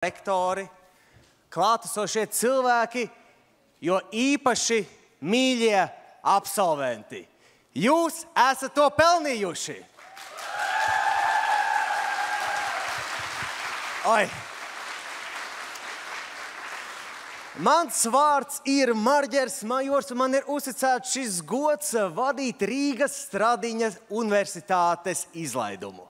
rektori, klātesošie cilvēki, jo īpaši mīļie absolventi. Jūs esat to pelnījuši! Oi! Mans vārds ir Marģers Majors, un man ir uzticēts šis gods vadīt Rīgas Stradiņa universitātes izlaidumu.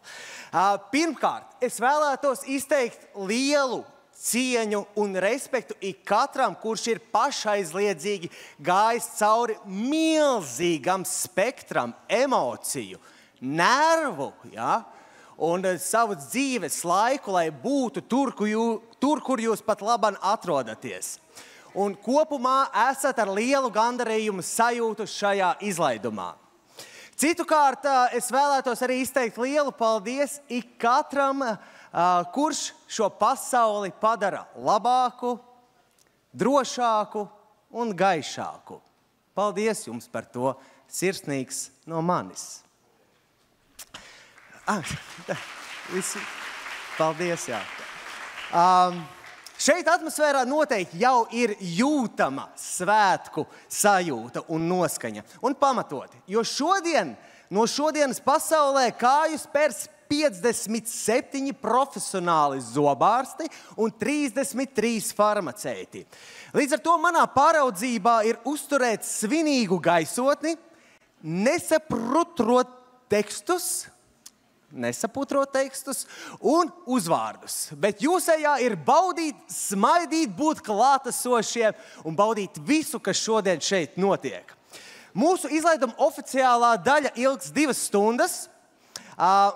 Pirmkārt, es vēlētos izteikt lielu cieņu un respektu ikatram, kurš ir pašaizliedzīgi gājis cauri milzīgam spektram emociju, nervu, un savu dzīves laiku, lai būtu tur, kur jūs pat labāk atrodaties. Un kopumā esat ar lielu gandarījumu sajūtu šajā izlaidumā. Citukārt, es vēlētos arī izteikt lielu paldies ikatram, kurš šo pasauli padara labāku, drošāku un gaišāku. Paldies jums par to, sirsnīgs no manis. Paldies, jā. Šeit atmosfērā noteikti jau ir jūtama svētku sajūta un noskaņa. Un pamatoti, jo no šodienas pasaulē kāju spērs 57 profesionāli zobārsti un 33 farmaceiti. Līdz ar to manā pāraudzībā ir uzturēt svinīgu gaisotni, nesaputrot tekstus un uzvārdus. Bet jūsējā ir baudīt, smaidīt, būt klātesošiem un baudīt visu, kas šodien šeit notiek. Mūsu izlaiduma oficiālā daļa ilgs 2 stundas,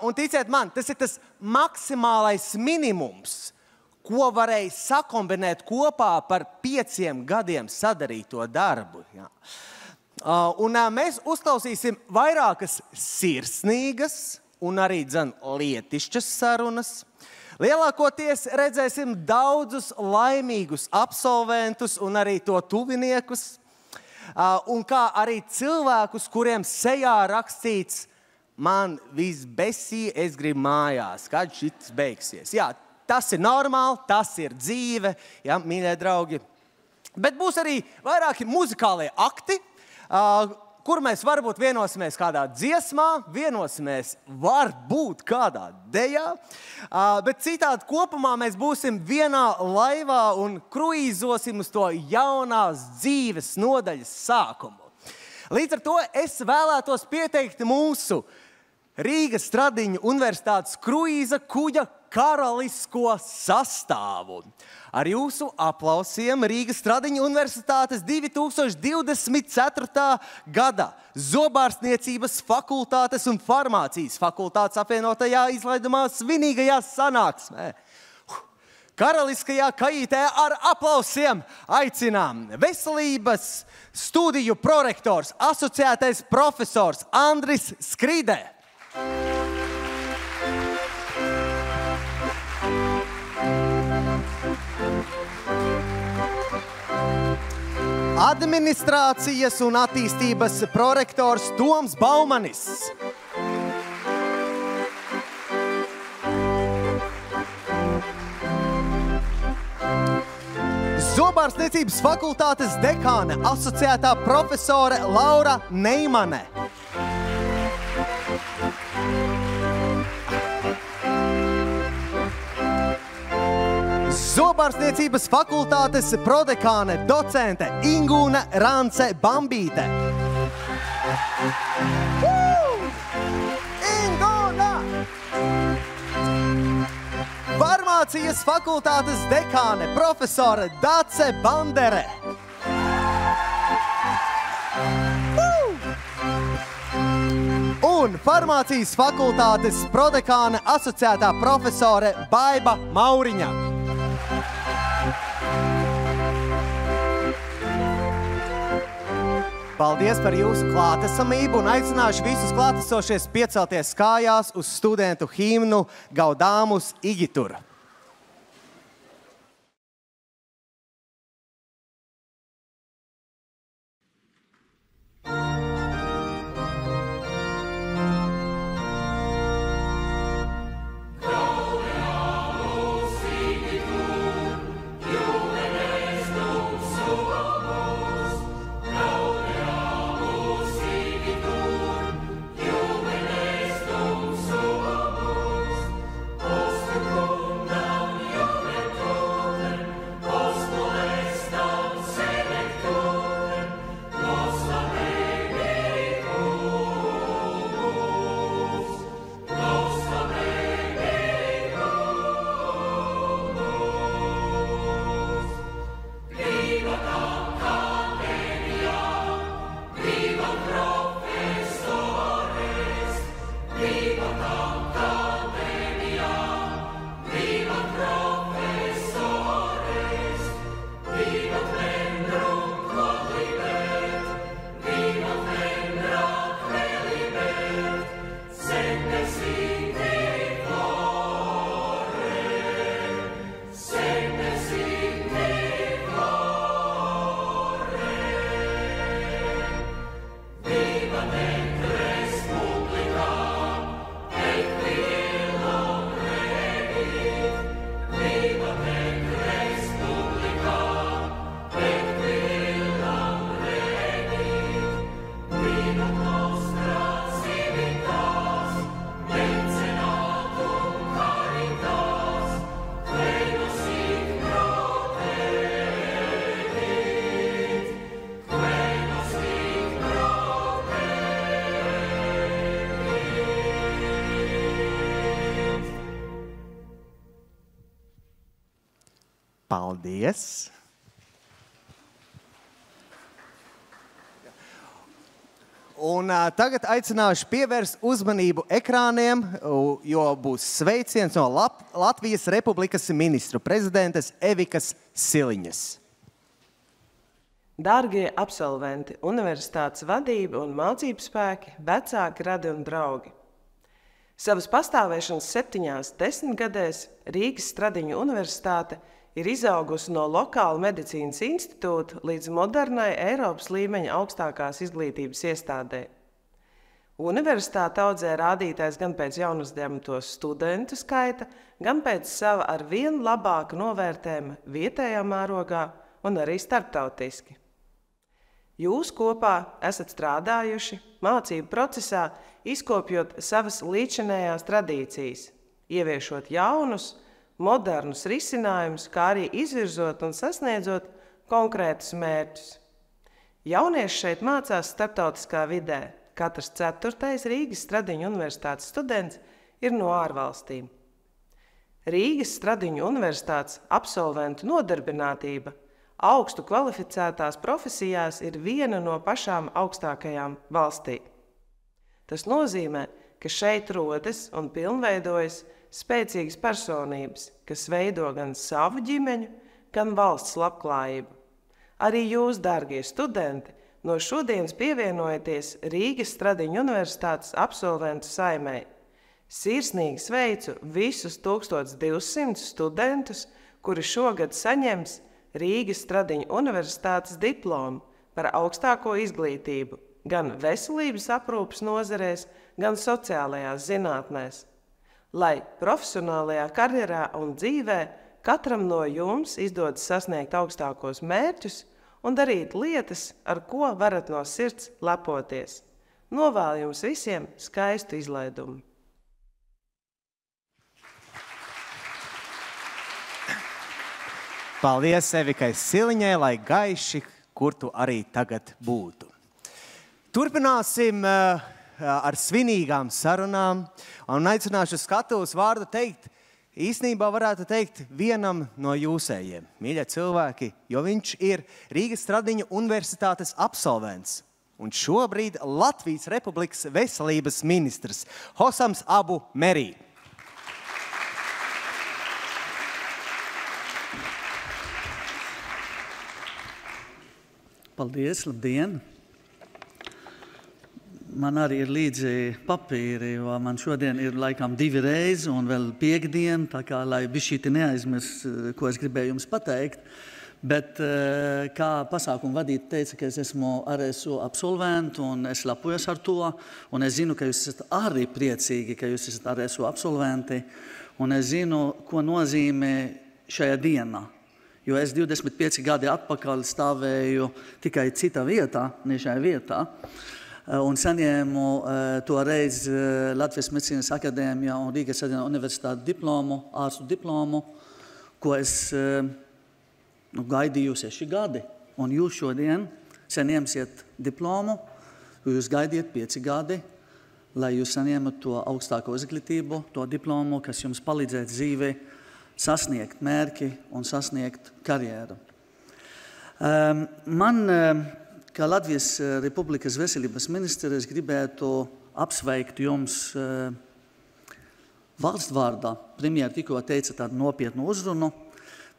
un ticiet man, tas ir tas maksimālais minimums, ko varēja sakombinēt kopā par 5 gadiem sadarīto darbu. Un mēs uzklausīsim vairākas sirsnīgas un arī lietišķas sarunas. Lielākoties redzēsim daudzus laimīgus absolventus un arī to tuviniekus, un kā arī cilvēkus, kuriem sejā rakstīts: man viss besī, es gribu mājās, kad šis beigsies. Jā, tas ir normāli, tas ir dzīve, jā, mīļie draugi. Bet būs arī vairāki muzikālie akti, kur mēs varbūt vienosimies kādā dziesmā, vienosimies varbūt kādā dejā, bet citādi kopumā mēs būsim vienā laivā un kruīzosim uz to jaunās dzīves nodaļas sākumu. Līdz ar to es vēlētos pieteikt mūsu Rīgas Stradiņa universitātes kruīza kuģa karalisko sastāvu. Ar jūsu aplausiem Rīgas Stradiņa universitātes 2024. gada zobārstniecības fakultātes un farmācijas fakultātes apvienotajā izlaidumā svinīgajā sanāksmē. Karaliskajā kajītē ar aplausiem aicinām veselības studiju prorektors, asociētais profesors Andris Skrīdē. Administrācijas un attīstības prorektors Toms Baumanis. Zobārstniecības fakultātes dekāne, asociētā profesore Laura Neimane. Zobārstniecības fakultātes prodekāne, docente Ingūna Rance Bambīte. Ingūna! Farmācijas fakultātes dekāne, profesore Dace Bandere. Un farmācijas fakultātes prodekāne, asociētā profesore Baiba Mauriņa. Paldies par jūsu klātesamību un aicināšu visus klātesošies piecelties kājās uz studentu himnu Gaudāmus Igitur. Gaudeamus Igitur. Paldies! Un tagad aicināšu pievērst uzmanību ekrāniem, jo būs sveiciens no Latvijas Republikas ministru prezidentes Evikas Siliņas. Dārgie absolventi, universitātes vadība un mācību spēki, vecāki, radi un draugi. Savas pastāvēšanas 7 desmitgadēs Rīgas Stradiņu universitāte ir izaugusi no lokāla medicīnas institūta līdz modernai Eiropas līmeņa augstākās izglītības iestādē. Universitāte audzē rādītājs gan pēc jaunuzņemto studentu skaita, gan pēc sava ar vien labāku novērtējumu vietējā mērogā un arī starptautiski. Jūs kopā esat strādājuši mācību procesā, izkopjot savas līdzinējās tradīcijas, ieviešot jaunus, modernus risinājumus, kā arī izvirzot un sasniedzot konkrētus mērķus. Jaunieši šeit mācās starptautiskā vidē. Katrs 4. Rīgas Stradiņu universitātes students ir no ārvalstīm. Rīgas Stradiņu universitātes absolventu nodarbinātība augstu kvalificētās profesijās ir viena no pašām augstākajām valstī. Tas nozīmē, ka šeit rodas un pilnveidojas spēcīgas personības, kas veido gan savu ģimeņu, gan valsts labklājību. Arī jūs, dārgie studenti, no šodienas pievienojieties Rīgas Stradiņu universitātes absolventu saimei. Sirsnīgi sveicu visus 1200 studentus, kuri šogad saņems Rīgas Stradiņu universitātes diplomu par augstāko izglītību gan veselības aprūpes nozarēs, gan sociālajās zinātnēs. Lai profesionālajā karjerā un dzīvē katram no jums izdodas sasniegt augstākos mērķus un darīt lietas, ar ko varat no sirds lepoties. Novēlu jums visiem skaistu izlaidumu! Paldies Evikai Siliņai, lai gaiši, kur tu arī tagad būtu. Turpināsim ar svinīgām sarunām un aicināšu skatuves vārdu teikt, īstenībā varētu teikt vienam no jūsējiem, mīļie cilvēki, jo viņš ir Rīgas Stradiņu universitātes absolvents un šobrīd Latvijas Republikas veselības ministrs Hosams Abu Merī. Paldies, labdien! Man arī ir līdzi papīri, jo man šodien ir laikam 2 reizi un vēl piekdien, tā kā lai bišķīti neaizmirst, ko es gribēju jums pateikt. Bet kā pasākumu vadīt teica, ka es esmu RSU absolventu un es lepojos ar to. Un es zinu, ka jūs esat arī priecīgi, ka jūs esat RSU absolventi. Un es zinu, ko nozīmē šajā dienā. Jo es 25 gadi atpakaļ stāvēju tikai citā vietā, ne šajā vietā, un saņēmu toreiz Latvijas medicīnas akadēmijā un Rīgas Stradiņu universitātes diplomu, ārstu diplomu, ko es gaidīju 6 gadi. Un jūs šodien saņemsiet diplomu, jo jūs gaidiet 5 gadi, lai jūs saņemat to augstāko izglītību, to diplomu, kas jums palīdzēt dzīvē, sasniegt mērķi un sasniegt karjeru. Man, kā Latvijas Republikas veselības ministrs, gribētu apsveikt jums valsts vārdā. Premjera tikko teica tādu nopietnu uzrunu,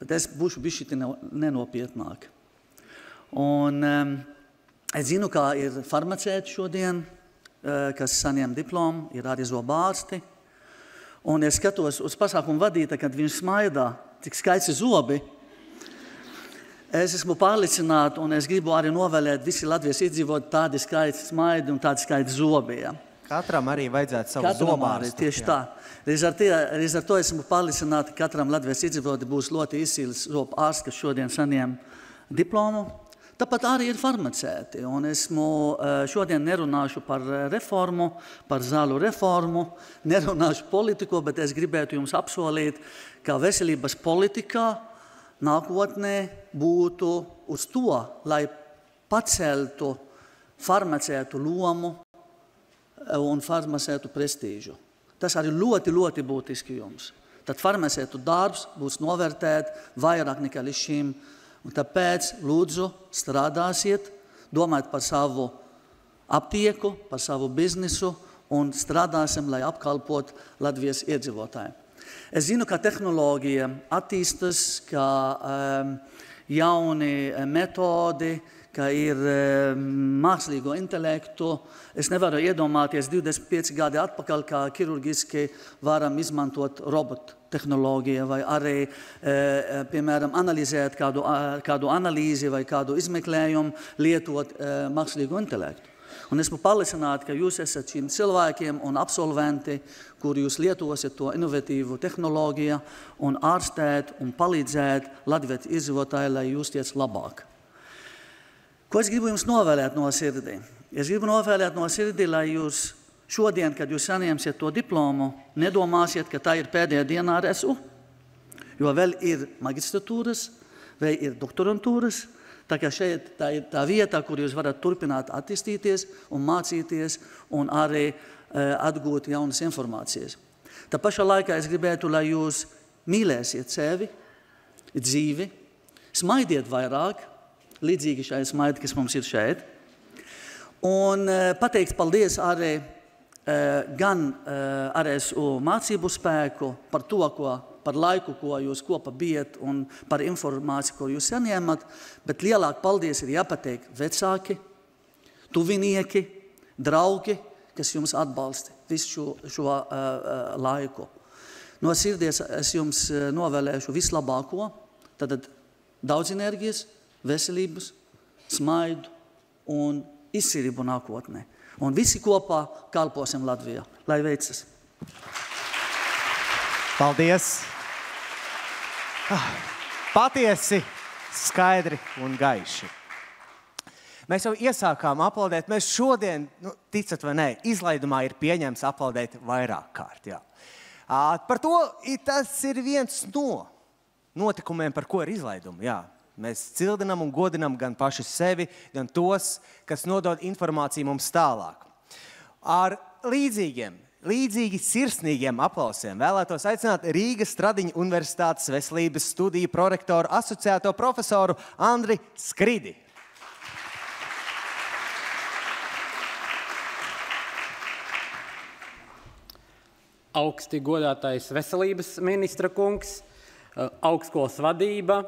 bet es būšu bišķiti nenopietnāk. Un es zinu, kā ir farmaceiti šodien, kas saņem diplomu, ir arī zobārsti. Un es skatos uz pasākumu vadītāju, kad viņš smaidā, cik skaisti zobi. Es esmu pārliecināta un es gribu arī novēlēt visi Latvijas iedzīvot tādi skaisti smaidi un tādi skaisti zobi. Ja. Katram arī vajadzētu savu zobārstu. Tieši tā. Līdz ar to esmu pārliecināta, ka katram Latvijas iedzīvot būs ļoti izcils zobu ārsts, kas šodien saņem diplomu. Tāpat arī ir farmaceiti, un esmu šodien nerunāšu par reformu, par zāļu reformu, nerunāšu politiku, bet es gribētu jums apsolīt, ka veselības politikā nākotnē būtu uz to, lai paceltu farmacētu lomu un farmacētu prestīžu. Tas arī ļoti, ļoti būtiski jums. tad farmaceitu darbs būs novērtēt vairāk nekā līdz šim. Un tāpēc, lūdzu, strādāsiet, domājiet par savu aptieku, par savu biznesu un strādāsim, lai apkalpot Latvijas iedzīvotājiem. Es zinu, ka tehnoloģija attīstas, ka jauni metodi, ka ir mākslīgo intelektu. Es nevaru iedomāties 25 gadi atpakaļ, kā ķirurģiski varam izmantot robotu tehnoloģiju vai arī, piemēram, analizēt kādu analīzi vai kādu izmeklējumu, lietot mākslīgo intelektu. Un esmu pārliecināta, ka jūs esat šiem cilvēkiem un absolventi, kur jūs lietosiet to inovatīvu tehnoloģiju un ārstēt un palīdzēt Latvijas iedzīvotājiem, lai justies labāk. Ko es gribu jums novēlēt no sirdī? Es gribu novēlēt no sirdī, lai jūs šodien, kad jūs saņemsiet to diplomu, nedomāsiet, ka tā ir pēdējā dienā ar SU, jo vēl ir magistratūras, vai ir doktorantūras, tā kā šeit tā ir tā vieta, kur jūs varat turpināt attīstīties un mācīties un arī atgūt jaunas informācijas. Tā pašā laikā es gribētu, lai jūs mīlēsiet sevi, dzīvi, smaidiet vairāk, līdzīgi šai smaidi, kas mums ir šeit, un pateikt paldies arī gan RSU mācību spēku par to, par laiku, ko jūs kopā bijat un par informāciju, ko jūs saņēmat, bet lielāk paldies ir jāpateikt vecāki, tuvinieki, draugi, kas jums atbalsta visu šo laiku. No sirdies es jums novēlēšu vislabāko, tad daudz enerģijas, veselības, smaidu un izcīrību nākotnē. Un visi kopā kalposim Latvijā. Lai veicas! Paldies! Patiesi, skaidri un gaiši. Mēs jau iesākām aplaudēt. Mēs šodien, ticat vai nē, izlaidumā ir pieņemts aplaudēt vairāk kārt. Jā. Par to tas ir viens no notikumiem, par ko ir izlaidumi. Jā. Mēs cildinam un godinam gan paši sevi, gan tos, kas nodod informāciju mums tālāk. Ar līdzīgi sirsnīgiem aplausiem vēlētos aicināt Rīgas Stradiņu Universitātes veselības studiju prorektoru asociēto profesoru Andri Skridi. Augsti godātais veselības ministra kungs, augstskolas vadība,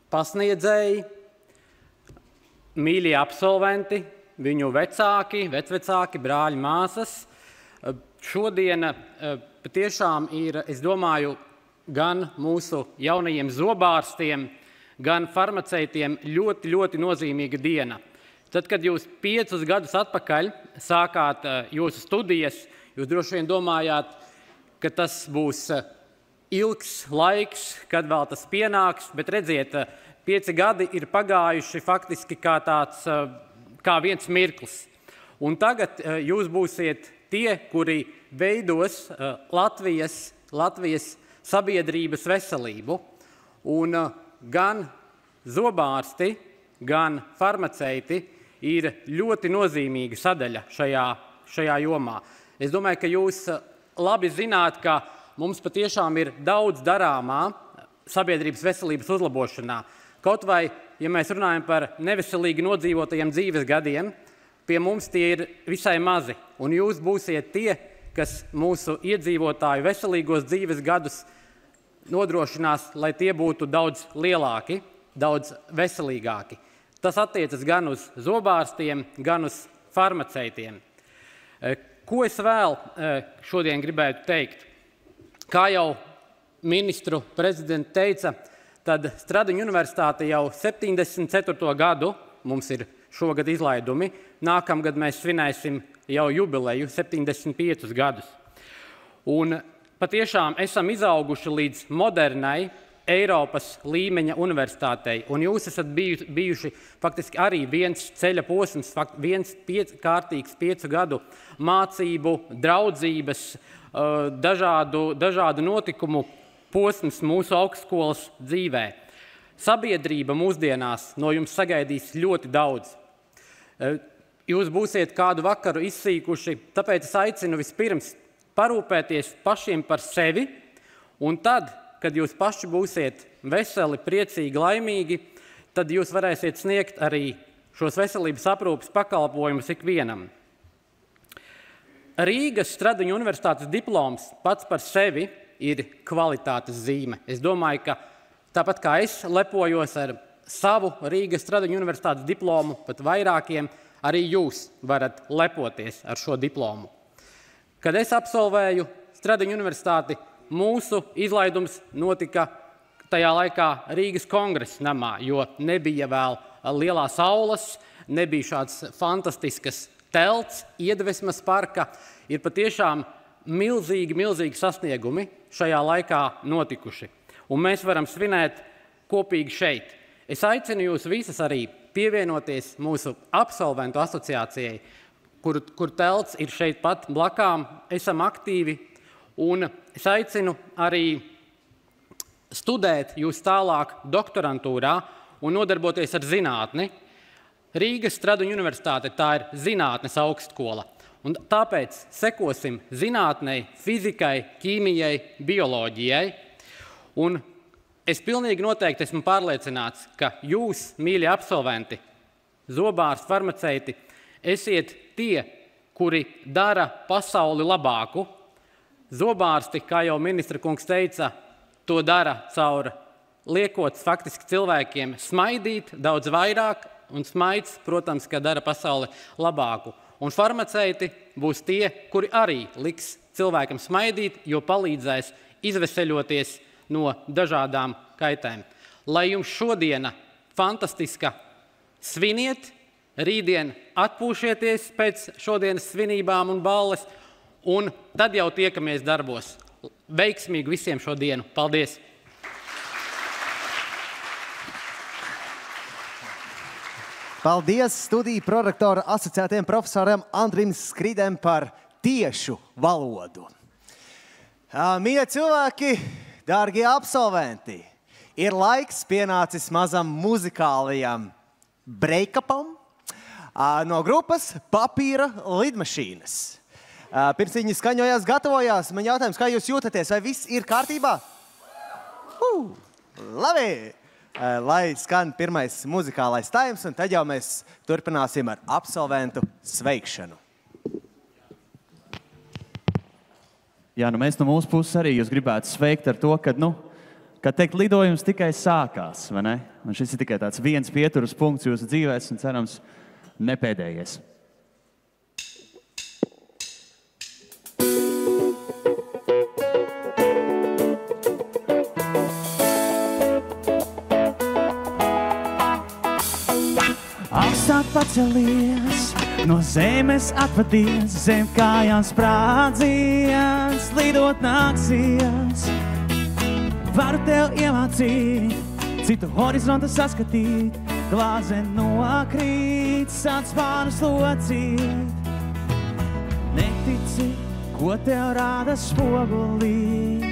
pasniedzēji, mīļie absolventi, viņu vecāki, vecvecāki, brāļi, māsas. Šodien patiešām ir, es domāju, gan mūsu jaunajiem zobārstiem, gan farmaceitiem ļoti, ļoti nozīmīga diena. Tad, kad jūs 5 gadus atpakaļ sākāt jūsu studijas, jūs droši vien domājāt, ka tas būs ilgs laiks, kad vēl tas pienāks, bet redziet, 5 gadi ir pagājuši faktiski kā viens mirklis. Un tagad jūs būsiet tie, kuri veidos Latvijas sabiedrības veselību. Un gan zobārsti, gan farmaceiti ir ļoti nozīmīga sadaļa šajā jomā. Es domāju, ka jūs labi zināt, ka mums patiešām ir daudz darāmā sabiedrības veselības uzlabošanā. Kaut vai, ja mēs runājam par neveselīgi nodzīvotajiem dzīves gadiem, pie mums tie ir visai mazi. Un jūs būsiet tie, kas mūsu iedzīvotāju veselīgos dzīves gadus nodrošinās, lai tie būtu daudz lielāki, daudz veselīgāki. Tas attiecas gan uz zobārstiem, gan uz farmaceitiem. Ko es vēl šodien gribētu teikt? Kā jau ministru prezidents teica, tad Stradiņu Universitāte jau 74. gadu, mums ir šogad izlaidumi, nākamgad mēs svinēsim jau jubileju 75 gadus. Un patiešām esam izauguši līdz modernai Eiropas līmeņa universitātei. Un jūs esat bijuši faktiski arī viens ceļa posms, viens kārtīgs 5 gadu mācību, draudzības, dažādu notikumu posms mūsu augstskolas dzīvē. Sabiedrība mūsdienās no jums sagaidīs ļoti daudz. Jūs būsiet kādu vakaru izsīkuši, tāpēc es aicinu vispirms parūpēties pašiem par sevi Un tad, kad jūs paši būsiet veseli, priecīgi, laimīgi, tad jūs varēsiet sniegt arī šos veselības aprūpes pakalpojumus ikvienam. Rīgas Stradiņu universitātes diploms pats par sevi ir kvalitātes zīme. Es domāju, ka tāpat kā es lepojos ar savu Rīgas Stradiņu universitātes diplomu, pat vairākiem, arī jūs varat lepoties ar šo diplomu. Kad es absolvēju Stradiņu universitāti, mūsu izlaidums notika tajā laikā Rīgas kongresa namā, jo nebija vēl lielā saules, nebija šāds fantastiskas telts, iedvesmas parka. Ir patiešām milzīgi sasniegumi šajā laikā notikuši. Un mēs varam svinēt kopīgi šeit. Es aicinu jūs visas arī pievienoties mūsu absolventu asociācijai, kur telts ir šeit pat blakām, esam aktīvi. Un es aicinu arī studēt jūs tālāk doktorantūrā un nodarboties ar zinātni. Rīgas Stradiņu universitāte tā ir zinātnes augstskola. Un tāpēc sekosim zinātnei, fizikai, ķīmijai, bioloģijai. Un es pilnīgi noteikti esmu pārliecināts, ka jūs, mīļie absolventi, zobārsti, farmaceiti, esiet tie, kuri dara pasauli labāku. Zobārsti, kā jau ministra kungs teica, to dara caur liekot faktiski cilvēkiem smaidīt daudz vairāk, un smaids, protams, ka dara pasauli labāku. Un farmaceiti būs tie, kuri arī liks cilvēkam smaidīt, jo palīdzēs izveseļoties no dažādām kaitēm. Lai jums šodiena fantastiska, sviniet, rītdien atpūšieties pēc šodienas svinībām un balles, un tad jau tiekamies darbos. Veiksmīgi visiem šo dienu. Paldies! Paldies studiju prorektora asociētiem profesoriem Andrim Skridem par tiešu valodu. Mīļie cilvēki, dārgie absolventi, ir laiks pienācis mazam muzikālajam breakupam no grupas Papīra lidmašīnas. Pirms viņi skaņojās, gatavojās, man jautājums, kā jūs jūtaties, vai viss ir kārtībā? Labi! Lai skan pirmais muzikālais taims, un tad jau mēs turpināsim ar absolventu sveikšanu. Jā, mēs no mūsu puses arī jūs gribētu sveikt ar to, ka teikt, lidojums tikai sākās, vai ne? Un šis ir tikai tāds viens pieturas punkts jūsu dzīvēs, un cerams, ne pēdējais. Augstāk pacelies, no zemes atvadies, zem kājām sprādziens, lidot nāksies. Varu tev iemācīt, citu horizontu saskatīt, glāze nokrīt, sāc spārnus locīt. Netici, ko tev rāda spogulī,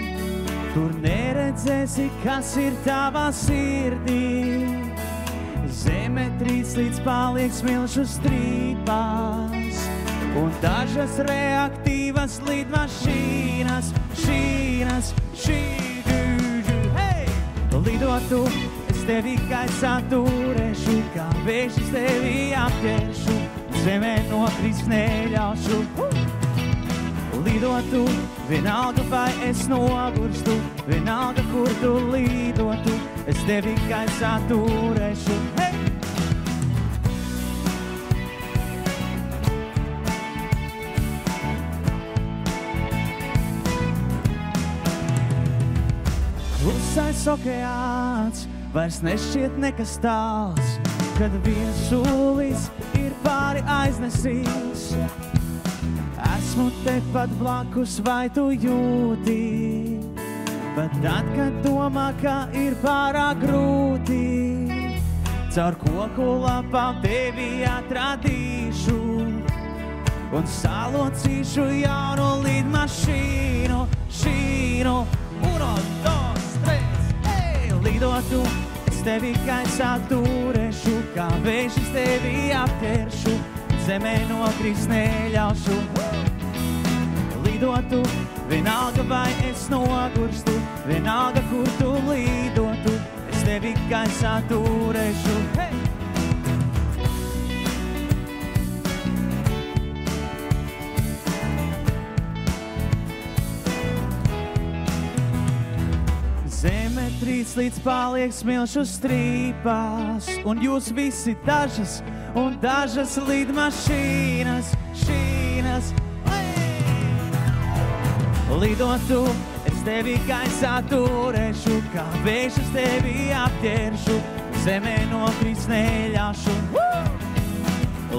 tur neredzēsi, kas ir tavā sirdī. Zeme trīc līdz paliek smilšu strīpās, un dažas reaktīvas lidmašīnas, hei! Lidotu, es tevi gaisā turēšu, kā vēžis tevi apķeršu, zemē nokrist neļaušu. Lidotu, vienalga vai es nogurstu, vienalga, kur tu lidotu, es tevi gaisā turēšu. Hei! Klusais okeāns vairs nešķiet nekas tāls, kad viesulis ir pāri aiznesīs. Esmu tepat blakus, vai tu jūti, bet tad, kad domā, ka ir pārāk grūti, caur koku lapām tevi atradīšu un salocīšu jaunu lidmašīnu, šīnu. Uno, dos, tres, hei! Lidotu, es tevi gaisā turēšu, kā vēžis tevi apķeršu, zemē nokrist neļaušu. lidotu, vienalga vai es nogurstu, vienalga, kur tu lidotu, es tevi gaisā turēšu. Hey! Zeme trīc līdz paliek smilšu strīpās, un jūs visi dažas un dažas lidmašīnas, šīnas. Lidotu, es tevi gaisā turēšu, kā vējš es tevi apķeršu, zemē nokrist neļaušu.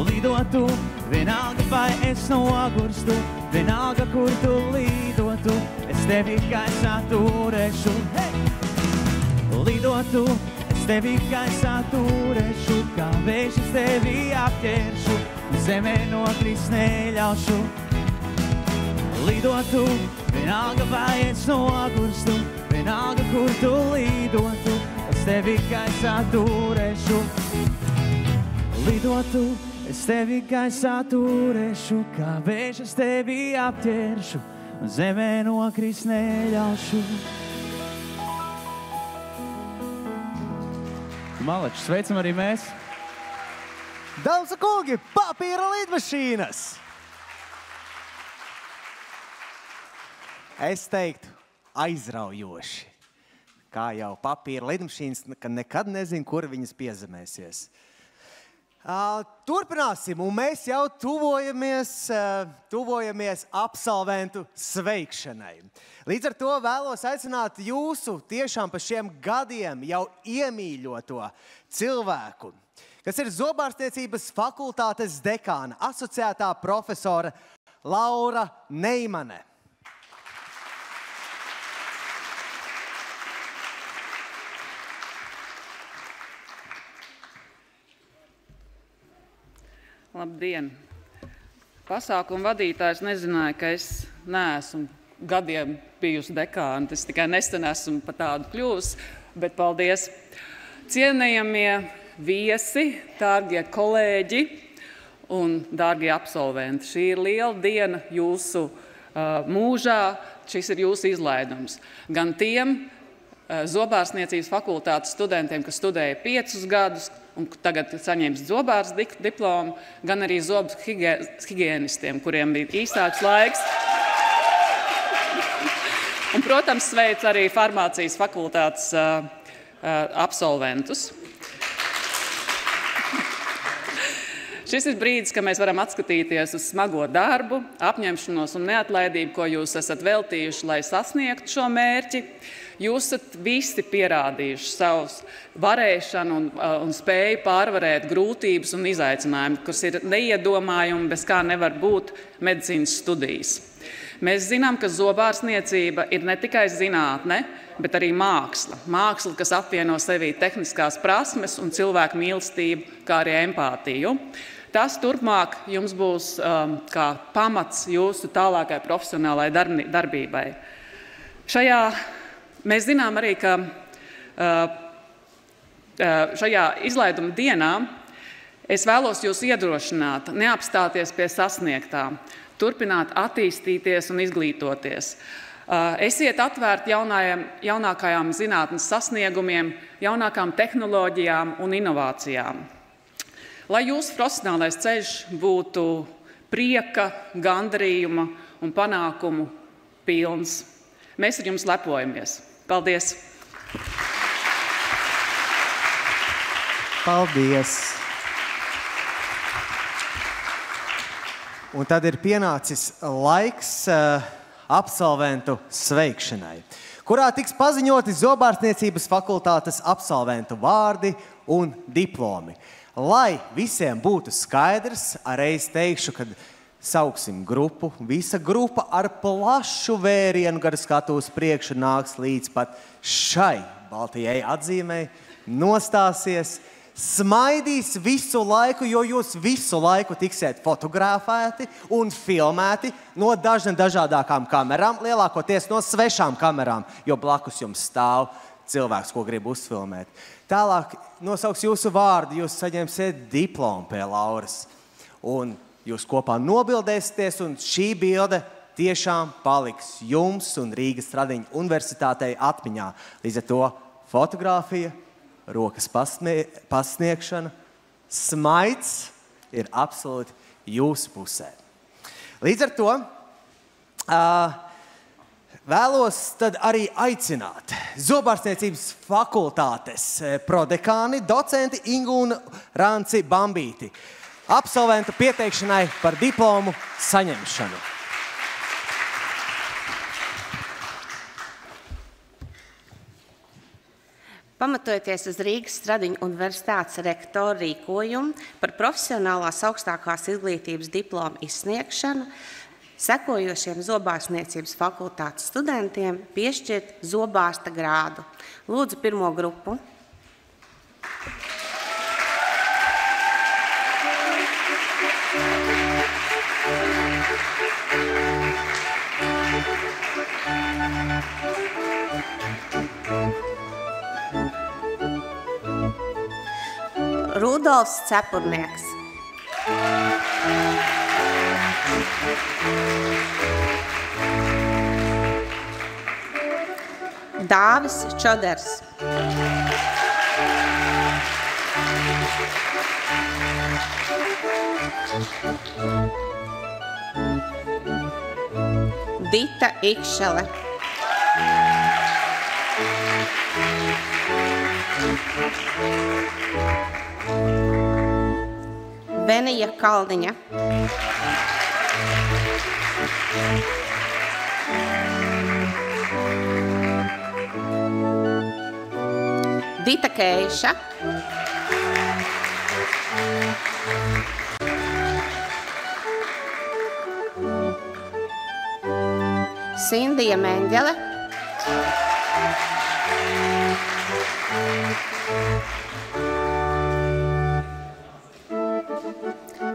Lidotu, vienalga vai es nogurstu, vienalga, kur tu lidotu, es tevi gaisā turēšu. Hey! Lidotu, es tevi gaisā turēšu, kā vējš es tevi apķeršu, zemē nokrist neļaušu. Lidotu, vienalga vai es nogurstu, vienalga, kur tu lidotu, es tevi gaisā turēšu. Lidotu, es tevi gaisā turēšu, kā vējš es tevi apķeršu, zemē nokrist neļaušu. Maleči, sveicam arī mēs. Dāmas un kungi, papīra lidmašīnas! Es teiktu, aizraujoši. Kā jau papīra lidmašīnas, ka nekad nezinu, kur viņas piezemēsies. Turpināsim, un mēs jau tuvojamies absolventu sveikšanai. Līdz ar to vēlos aicināt jūsu tiešām pa šiem gadiem jau iemīļoto cilvēku, kas ir Zobārstniecības fakultātes dekāna, asociētā profesora Laura Neimane. Labdien! Pasākuma vadītājs nezināja, ka es neesmu gadiem bijusi dekāna. Es tikai nesen esmu pa tādu kļūsi, bet paldies. Cienējamie viesi, dārgie kolēģi un dārgie absolventi. Šī ir liela diena jūsu mūžā, šis ir jūsu izlaidums. Gan tiem Zobārstniecības fakultātes studentiem, kas studēja 5 gadus, un tagad saņems zobārs diplomu, gan arī zobu higienistiem, kuriem bija īsāks laiks. Un, protams, sveic arī farmācijas fakultātes absolventus. Šis ir brīdis, kad mēs varam atskatīties uz smago darbu, apņemšanos un neatlaidību, ko jūs esat veltījuši, lai sasniegtu šo mērķi. Jūs esat visi pierādījuši savus varēšanu un spēju pārvarēt grūtības un izaicinājumus, kas ir neiedomājumi, bez kā nevar būt medicīnas studijas. Mēs zinām, ka zobārstniecība ir ne tikai zinātne, bet arī māksla. Māksla, kas apvieno sevī tehniskās prasmes un cilvēku mīlestību, kā arī empātiju. Tas turpmāk jums būs kā pamats jūsu tālākai profesionālai darbībai. Mēs zinām arī, ka šajā izlaiduma dienā es vēlos jūs iedrošināt, neapstāties pie sasniegtā, turpināt attīstīties un izglītoties. Esiet atvērti jaunākajām zinātnes sasniegumiem, jaunākām tehnoloģijām un inovācijām. Lai jūsu profesionālais ceļš būtu prieka, gandarījuma un panākumu pilns. Mēs ar jums lepojamies. Paldies! Paldies! Un tad ir pienācis laiks absolventu sveikšanai, kurā tiks paziņoti Zobārstniecības fakultātes absolventu vārdi un diplomi. Lai visiem būtu skaidrs, reiz teikšu, kad sauksim grupu, visa grupa ar plašu vērienu gar skatuves priekšu nāks līdz pat šai baltajai atzīmei, nostāsies, smaidīs visu laiku, jo jūs visu laiku tiksiet fotografēti un filmēti no dažādākām kamerām, lielākoties no svešām kamerām, jo blakus jums stāv cilvēks, ko grib uzfilmēt. Tālāk nosauks jūsu vārdu, jūs saņemsiet diplomu pie Lauras. Un jūs kopā nobildēsieties, un šī bilde tiešām paliks jums un Rīgas Stradiņu universitātei atmiņā. Līdz ar to fotogrāfija, rokas pasniegšana, smaids ir absolūti jūsu pusē. Līdz ar to vēlos tad arī aicināt Zobārstniecības fakultātes prodekāni, docenti Ingūnu Ranci Bambīti, absolventu pieteikšanai par diplomu saņemšanu. Pamatojoties uz Rīgas Stradiņu universitātes rektora rīkojumu par profesionālās augstākās izglītības diplomu izsniegšanu, sekojošiem Zobārstniecības fakultātes studentiem piešķirt zobārsta grādu. Lūdzu, pirmo grupu. Rudolfs Cepurnieks. Dāvis Čoders. Dita Ikšele. Venija Kalniņa. Dita Keiša. Sindija Menģele.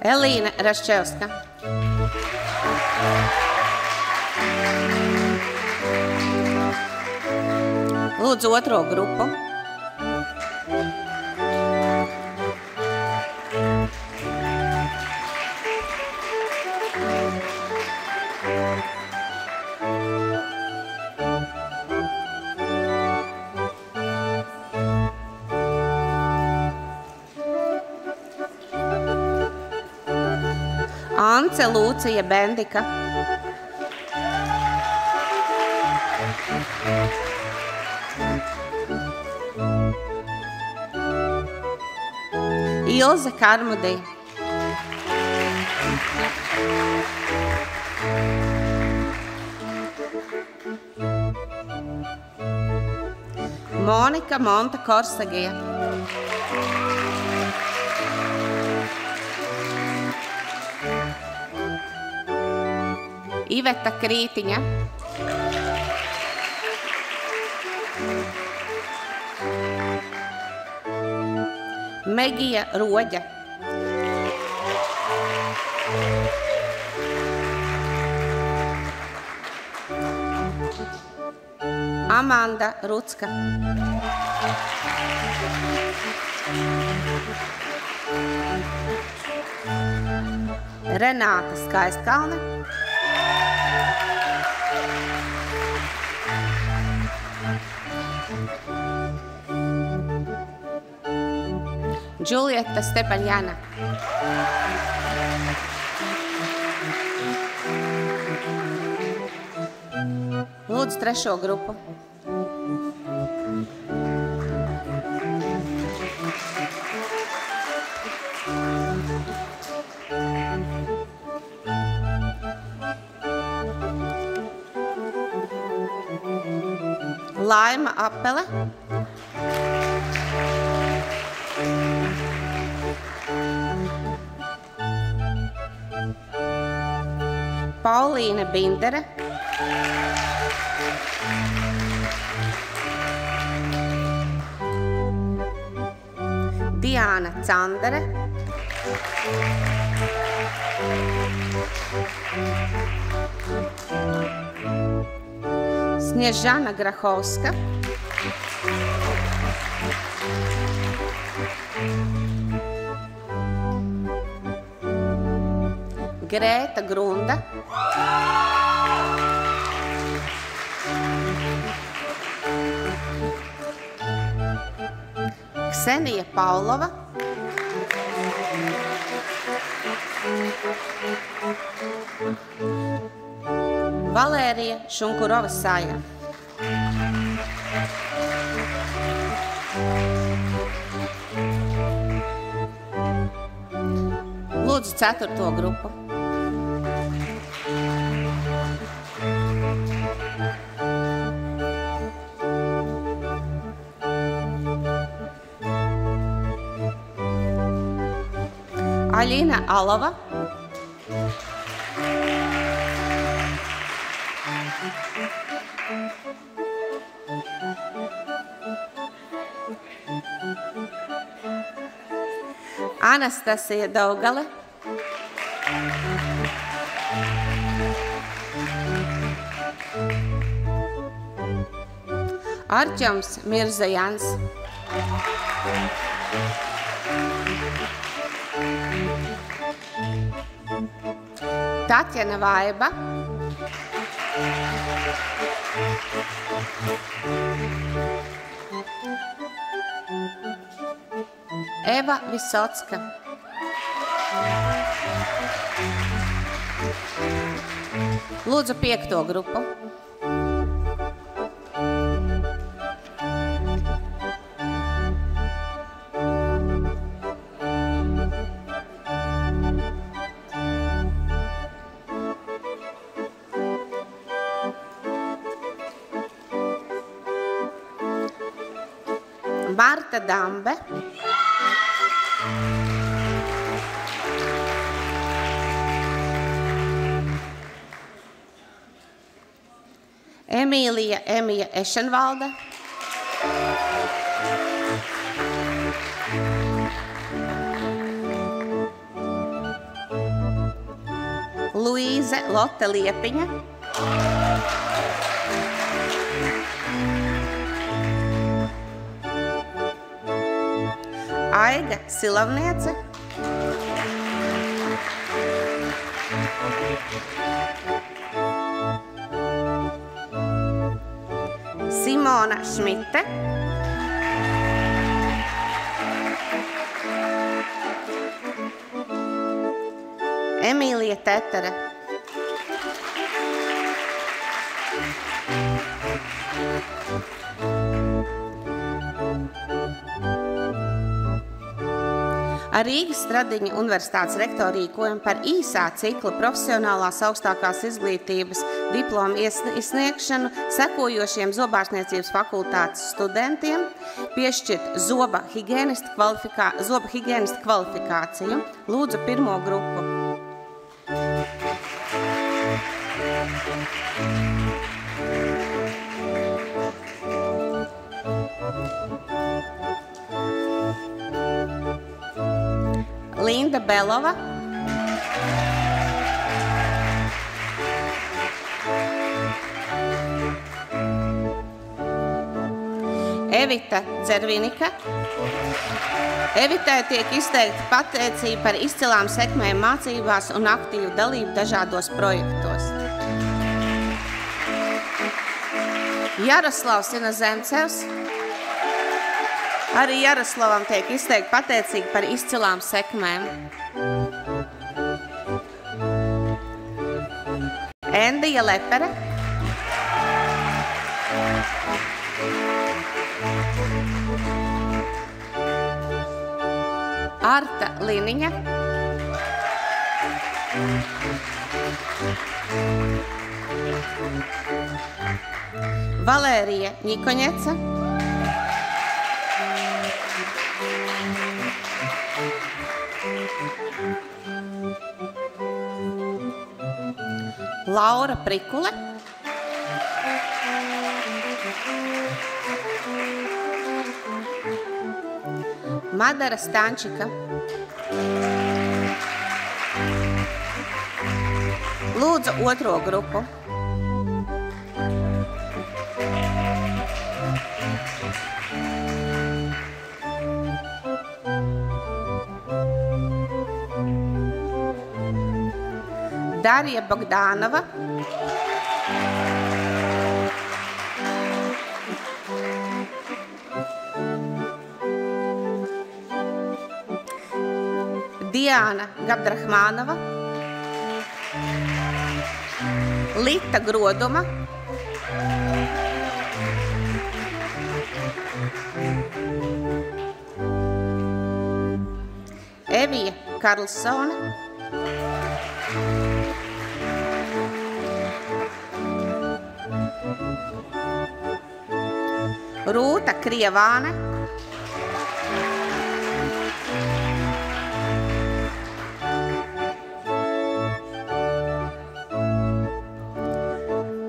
Elīna Raščevska. Lūdzu, otro grupu. Ance Lūcija Bendika. Ilze Karmudī. Monika Monta Korsagija. Iveta Krītiņa. Megija Roģa. Amanda Rucka. Renāta Skaistkalne. Džulieta Stepaļjana. Lūdzu, trešo grupu. Laima Apele. Paulīna Bindere. Diāna Candere. Sniežana Grachovska. Grēta Grunda. Ksenija Paulova, Valērija Šunkurova Saja, lūdzu 4. grupu. Aļina Alova, Anastasija Daugale, Arķoms Mirzajans, Tatjana Vaiba, Eva Visocka, lūdzu 5. grupu. Marta Dambe, Emīlija Emija Ešenvalde, Luīze Lotte Liepiņa, Aiga Silavniece, Simona Šmite, Emīlija Tetere, Ar Rīgas Stradiņa Universitātes rektoru rīkojumu par īsā cikla profesionālās augstākās izglītības diplomu izsniegšanu sekojošiem zobārstniecības fakultātes studentiem piešķirt zoba higienista kvalifikāciju. Lūdzu 1. grupu. Linda Belova, Evita Dzervinika. Evitai tiek izteikta pateicība par izcilām sekmēm mācībās un aktīvu dalību dažādos projektos. Jaroslavs Inozemcevs. Arī Jaroslavam tiek izteikta pateicība par izcilām sekmēm. Endija Lepere. Arta Liniņa. Valērija Ņikoņeca. Laura Prikule. Madara Stančika. Lūdzu 2. grupu. Darija Bogdanova. Diana Gabdrahmanova, Lita Groduma, Evija Karlsone, Rūta Krievāne,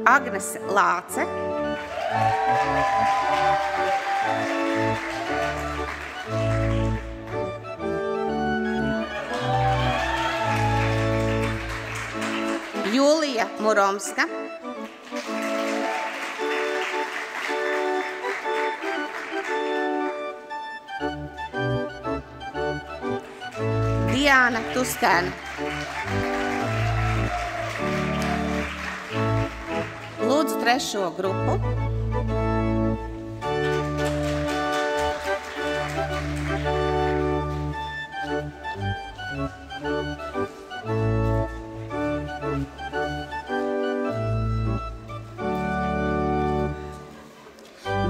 Agnes Lāce, Julija Muromska, Diana Tuskēna, lūdzu trešo grupu.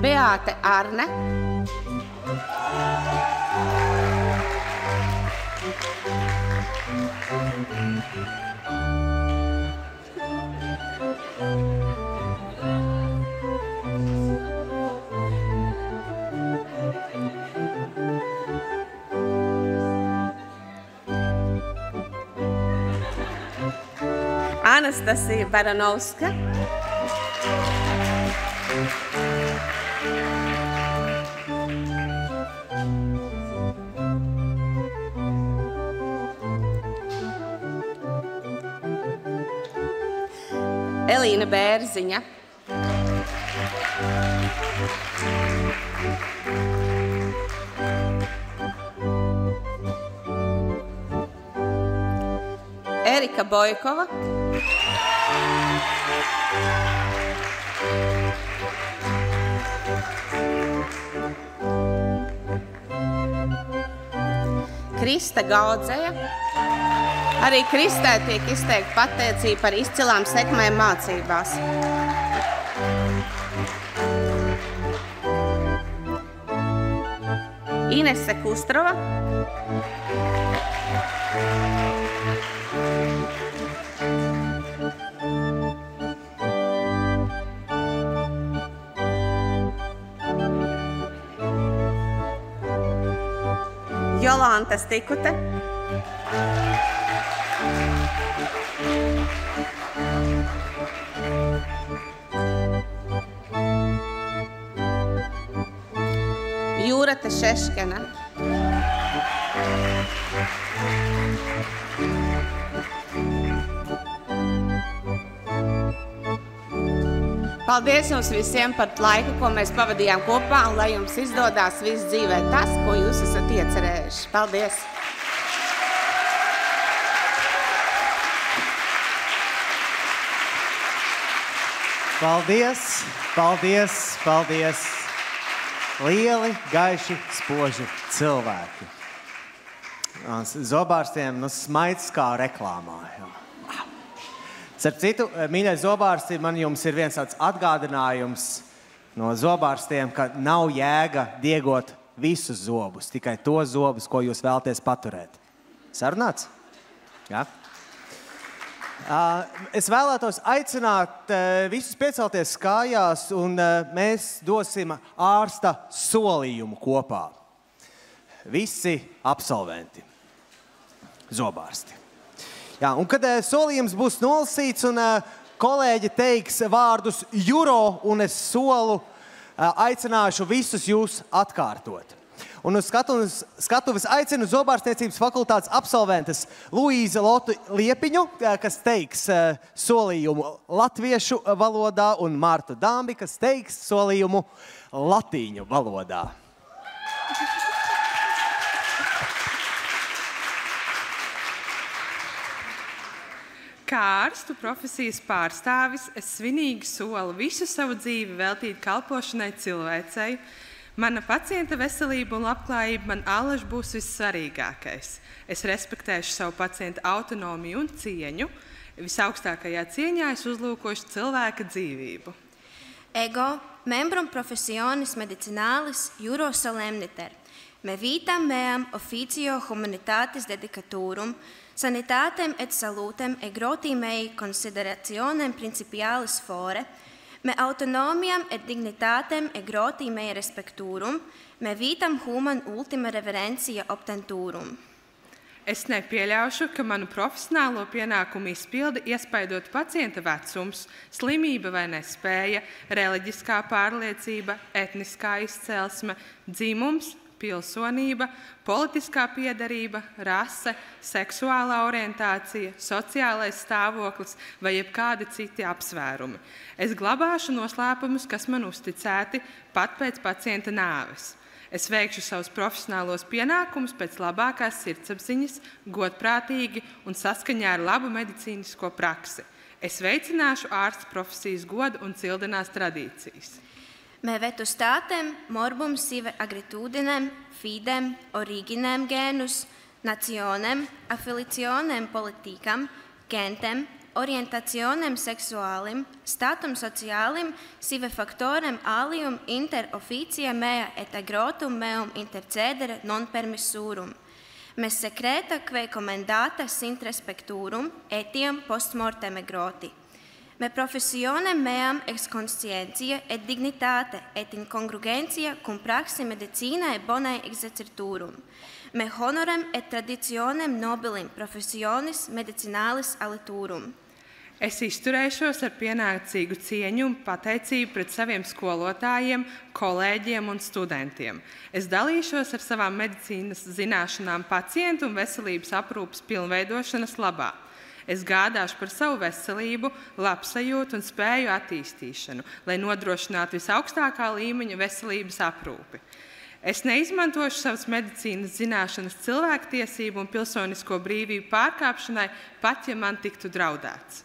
Beāte Arne, Anastasija Baranovska, Elīna Bērziņa, Erika Bojkova, Krista Gaudzēja. Arī Kristē tiek izteikta pateicība par izcilām sekmēm mācībās. Inese Kustrova, Jolanta Stikute, Jūrate Šeškena, paldies jums visiem par laiku, ko mēs pavadījām kopā, un lai jums izdodās viss dzīvē tas, ko jūs esat iecerējuši. Paldies! Paldies, paldies, paldies! Lieli, gaiši, spoži cilvēki. Zobārstiem smaids kā reklāmā. Starp citu, mīļais zobārsti, man jums ir viens tāds atgādinājums no zobārstiem, ka nav jēga diegot visus zobus, tikai tos zobus, ko jūs vēlaties paturēt. Sarunāts? Jā? Es vēlētos aicināt visus piecelties kājās, un mēs dosim ārsta solījumu kopā. Visi absolventi, zobārsti. Jā, un kad solījums būs nolasīts un kolēģi teiks vārdus juro, un es solu, aicināšu visus jūs atkārtot. Un uz skatuves aicinu zobārstniecības fakultātes absolventes Luīzi Lotu Liepiņu, kas teiks solījumu latviešu valodā, un Martu Dambi, kas teiks solījumu latīņu valodā. Kā ārstu profesijas pārstāvis, es svinīgi solu visu savu dzīvi veltīt kalpošanai cilvēcei, Mana pacienta veselība un labklājība man allaž būs vissvarīgākais. Es respektēšu savu pacientu autonomiju un cieņu. Visaugstākajā cieņā es uzlūkošu cilvēka dzīvību. Ego, membrum professionis medicinalis juro solemniter. Me vitam meam officio humanitatis dedicaturum, sanitatem et salutem e groti mei considerationem principialis fore, me autonomiam et dignitatem e groti mei respecturum, me vitam human ultima reverentia obtenturum. Es nepieļaušu, ka manu profesionālo pienākumu izpildi iespaidot pacienta vecums, slimība vai nespēja, reliģiskā pārliecība, etniskā izcelsme, dzimums, pilsonība, politiskā piederība, rase, seksuālā orientācija, sociālais stāvoklis vai jebkādi citi apsvērumi. Es glabāšu noslēpumus, kas man uzticēti pat pēc pacienta nāves. Es veikšu savus profesionālos pienākumus pēc labākās sirdsapziņas, godprātīgi un saskaņā ar labu medicīnisko praksi. Es veicināšu ārsta profesijas godu un cildinās tradīcijas. Me vetustatem morbum sive agritudinem, fidem, originem genus, nationem, affiliationem politicam, gentem, orientationem sexualim, statum socialim, sive factorem alium inter officia mea et agrotum meum intercedere non permissurum. Me secreta quae commendata sint respecturum, etiam post mortem groti. Me professionem meam ex conscientia et dignitate et in congruentia cum praxi medicinae bonae exerciturum. Me honorem et traditionem nobilim professionis medicinalis aliturum. Es izturēšos ar pienācīgu cieņu un pateicību pret saviem skolotājiem, kolēģiem un studentiem. Es dalīšos ar savām medicīnas zināšanām pacientu un veselības aprūpes pilnveidošanas labā. Es gādāšu par savu veselību, labsajūtu un spēju attīstīšanu, lai nodrošinātu visaugstākā līmeņa veselības aprūpi. Es neizmantošu savas medicīnas zināšanas cilvēktiesību un pilsonisko brīvību pārkāpšanai, pat ja man tiktu draudēts.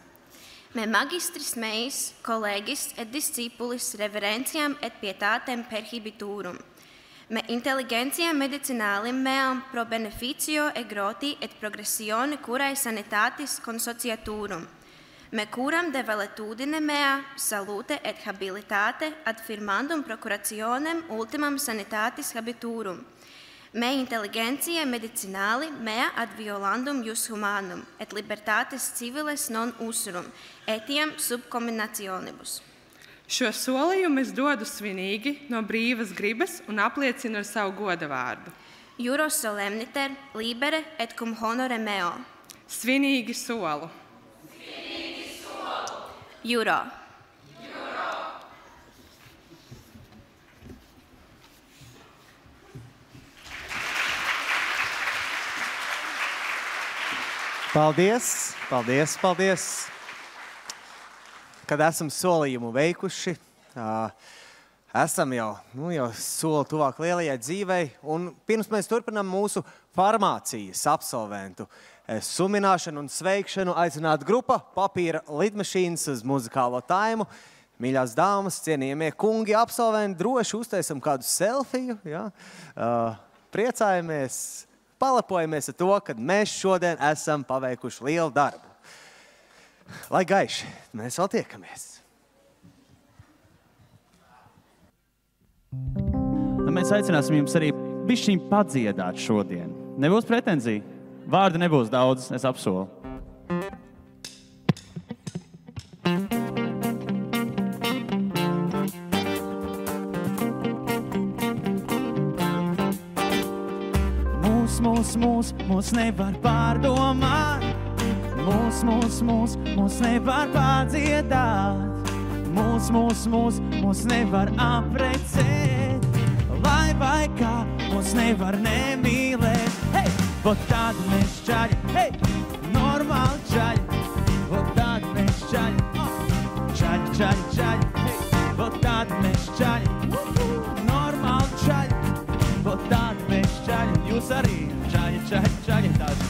Me magistris meis, collegis et discipulis reverentiam et pietatem perhibiturum. Me intelligentiam medicinalim meam pro beneficio e groti et progressione curae sanitatis consociaturum. Me curam de valetudine mea, salute et habilitate ad firmandum procurationem ultimam sanitatis habiturum. Me intelligentia medicinali mea ad violandum jus humanum et libertates civiles non usurum, etiam subcombinationibus. Šo solījumu es dodu svinīgi, no brīvas gribas un apliecinu ar savu goda vārdu. Juro solemniter, libere et cum honore meo. Svinīgi solu. Svinīgi solu. Juro. Paldies, paldies, paldies. Kad esam solījumu veikuši, esam jau soli tuvāk lielajai dzīvei, un pirms mēs turpinām mūsu farmācijas absolventu sumināšanu un sveikšanu, aicināt grupa Papīra lidmašīnas uz muzikālo taimu. Mīļās dāmas, cienījamie kungi, absolventi, droši uztaisam kādu selfiju, ja? Priecājamies, palepojamies ar to, ka mēs šodien esam paveikuši lielu darbu. Lai gaiši, mēs vēl tiekamies. Mēs aicināsim jums arī bišķiņ padziedāt šodien. Nebūs pretenzija. Vārdi nebūs daudz, es apsolu. Mūs nevar pārdomāt, mūs nevar pārdziedāt, mūs nevar aprecēt, vai kā mūs nevar nemīlēt. Hei! Vot tādi mēs čaļi, hei! Normāli čaļi, vot tādi mēs čaļi, čaļi, hei! Vot tādi mēs čaļi, normāli čaļi, vot tādi mēs čaļi, jūs arī čaļi, tādi.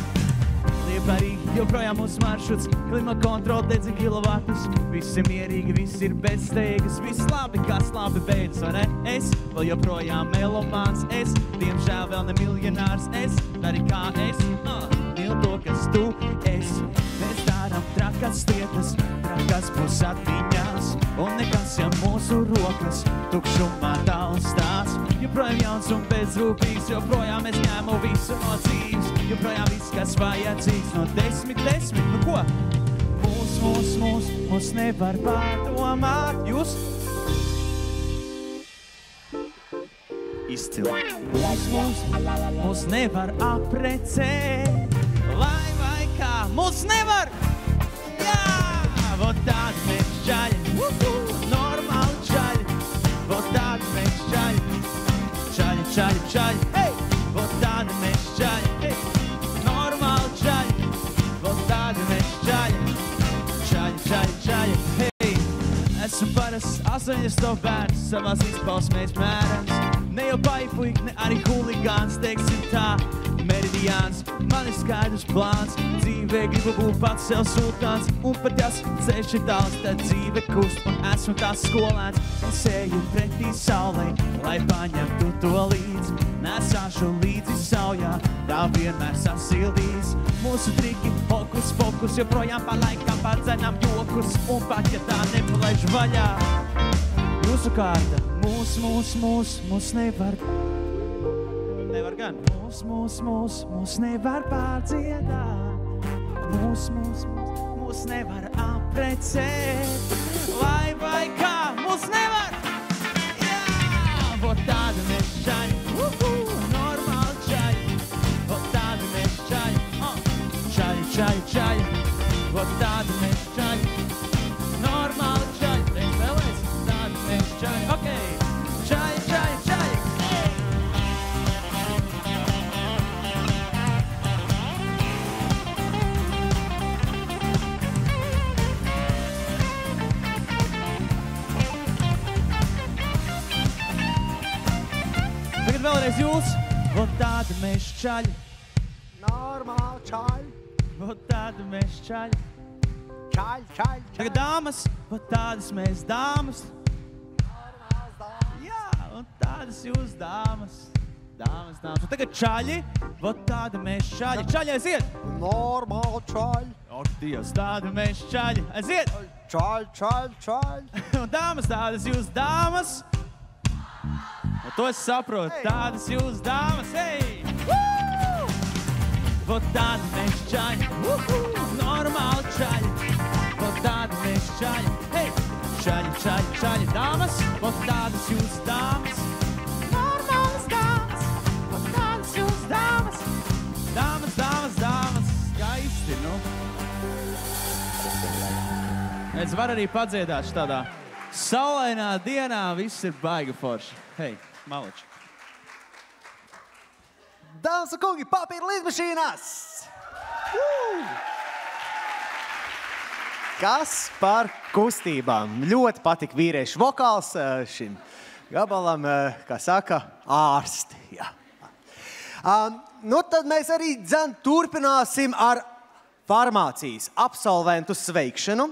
Liepa arī joprojām mūsu maršruts, klimata kontrola dedzina kilovatus. Viss ir mierīgi, viss ir bezsteigas, viss labi, kas labi beidzas, vai ne? Es vēl joprojām melomāns, es diemžēl vēl ne miljonārs, es dari kā es, mīl to, kas tu esi. Mēs darām trakas lietas, trakas būs atmiņās, un nekas jau mūsu rokas tukšumā tālstās. Joprojām jauns un bezrūpīgs, joprojām es ņēmu visu no dzīves, joprojām viss, kas vajadzīgs no 10, nu ko? Mūs nevar pārdomāt, jūs? Izcili. Mūs nevar aprecēt, vai kā, mūs nevar! Jā! Vot tādi mēs čaļi, normāli čaļi, vot tādi mēs čaļi, čaļi, hei! Vot tādi mēs čaļi, hei! Normāli čaļi, vot tādi mēs čaļi, čaļi, hei! Esmu parasts 80 bērns, savās izpausmēs mērens. Ne jau paipuik, ne arī huligāns, teiksim tā, meridiāns. Man ir skaidrs plāns, dzīvē gribu būt pats sev sultāns. Un pat jas ceļš ir tāls, tad dzīve kust, un esmu tās skolēns. Un seju pretī saulē, lai paņemtu to līdz. Nesāšu līdzi saujā, tā vienmēr sasildīs. Mūsu triki, hokus pokus, joprojām pa laikam padzenam jokus. Un pat, ja tā nepalaiž vaļā, jūsu kārta, mūs nevar. Nevar gan. Mūs nevar pārdziedāt. Mūs nevar aprecēt. Vai kā, mūs nevar. Jā, vot tādi mēs čaļi. Normāli čaļi. Vot tādi mēs čaļi. Čaļi. Vot tādi mēs čaļi. Normāli čaļi. Vēlēs, tādi mēs čaļi. Okei. Čaļi. Tagad vēlreiz jūs. Vot tādi mēs čaļi. Normāli čaļi. Vot tādi mēs čaļi. Čaļi. Tagad dāmas. Vot tādas mēs dāmas. Normāls dāmas. Jā, un tādas jūs dāmas. Dāmas. Un tagad čaļi. Vot tādi mēs čaļi. Čaļi, aiziet! Normāli čaļi. O, Dievs, tādi mēs čaļi. Aiziet! Čaļi. Un dāmas, tādas jūs dāmas. Un to es saprotu. Hey. Tādas jūs dāmas. Hei! Vot tādi mēs čaļi. Normāli čaļi. Vot tādi mēs čaļi. Hei! Čaļi. Dāmas. Vot tādas jūs dāmas. Normālas dāmas. Vot tādas jūs dāmas. Dāmas. Skaisti, nu. Es varu arī padziedāt tādā saulainā dienā. Viss ir baigi forši. Hei, maliči. Dāmas un kungi, papīra līdzmašīnās! Kas par kustībām? Ļoti patika vīriešu vokāls šim gabalam, kā saka, ārsti. Jā. Nu tad mēs arī turpināsim ar farmācijas absolventu sveikšanu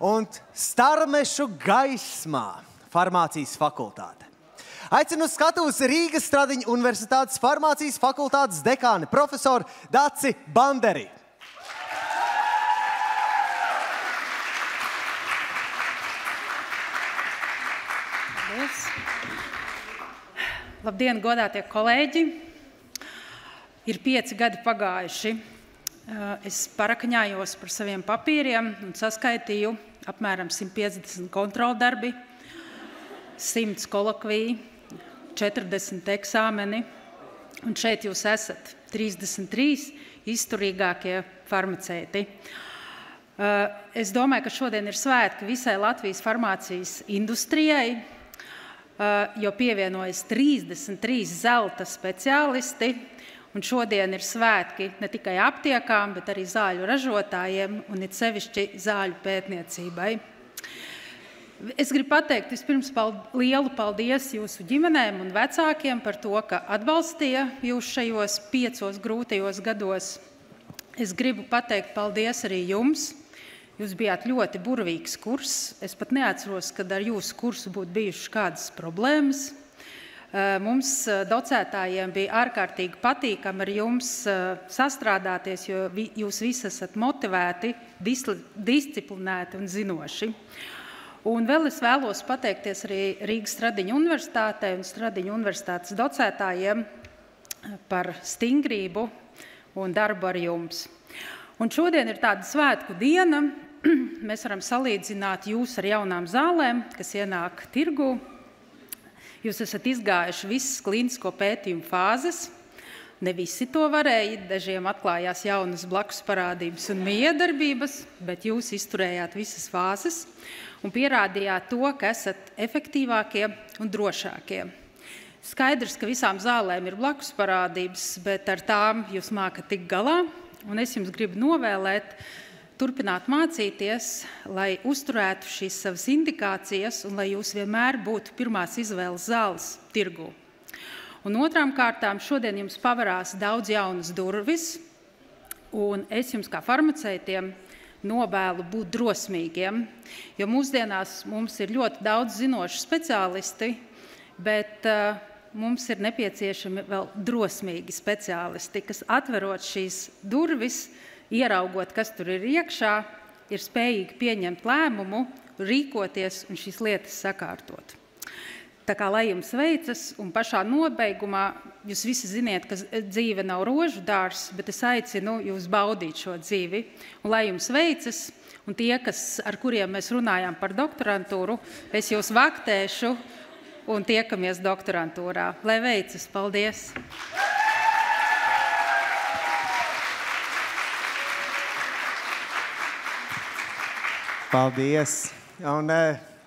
un starmešu gaismā farmācijas fakultāte. Aicinu uz skatuves Rīgas Stradiņu Universitātes farmācijas fakultātes dekāni profesoru Daci Banderi. Paldies. Labdien, godātie kolēģi! Ir 5 gadi pagājuši. Es parakņājos par saviem papīriem un saskaitīju apmēram 150 kontroldarbi, 100 kolokviju, 40 eksāmeni. Un šeit jūs esat 33 izturīgākie farmaceiti. Es domāju, ka šodien ir svētki visai Latvijas farmācijas industrijai, jo pievienojas 33 zelta speciālisti. Un šodien ir svētki ne tikai aptiekām, bet arī zāļu ražotājiem un it sevišķi zāļu pētniecībai. Es gribu pateikt vispirms lielu paldies jūsu ģimenēm un vecākiem par to, ka atbalstīja jūs šajos 5 grūtajos gados. Es gribu pateikt paldies arī jums. Jūs bijāt ļoti burvīgs kurs. Es pat neatceros, kad ar jūsu kursu būtu bijušas kādas problēmas. Mums, docētājiem, bija ārkārtīgi patīkami ar jums sastrādāties, jo jūs visi esat motivēti, disciplinēti un zinoši. Un vēl es vēlos pateikties arī Rīgas Stradiņu universitātei un Stradiņu universitātes docētājiem par stingrību un darbu ar jums. Un šodien ir tāda svētku diena. Mēs varam salīdzināt jūs ar jaunām zālēm, kas ienāk tirgū. Jūs esat izgājuši visas klīnisko pētījumu fāzes. Ne visi to varēja, dažiem atklājās jaunas blakus parādības un miedarbības, bet jūs izturējāt visas fāzes un pierādījāt to, ka esat efektīvākie un drošākie. Skaidrs, ka visām zālēm ir blakus parādības, bet ar tām jūs mākat tikt galā, un es jums gribu novēlēt turpināt mācīties, lai uzturētu šīs savas indikācijas un lai jūs vienmēr būtu pirmās izvēles zāles tirgū. Un otrām kārtām šodien jums pavarās daudz jaunas durvis, un es jums kā farmaceitiem novēlu būt drosmīgiem, jo mūsdienās mums ir ļoti daudz zinoši speciālisti, bet mums ir nepieciešami vēl drosmīgi speciālisti, kas atverot šīs durvis, ieraugot, kas tur ir iekšā, ir spējīgi pieņemt lēmumu, rīkoties un šīs lietas sakārtot. Tā kā lai jums veicas, un pašā nobeigumā jūs visi ziniet, ka dzīve nav rožu dārs, bet es aicinu jūs baudīt šo dzīvi. Un lai jums veicas, un tie, ar kuriem mēs runājām par doktorantūru, es jūs vaktēšu un tiekamies doktorantūrā. Lai veicas! Paldies! Paldies! Un,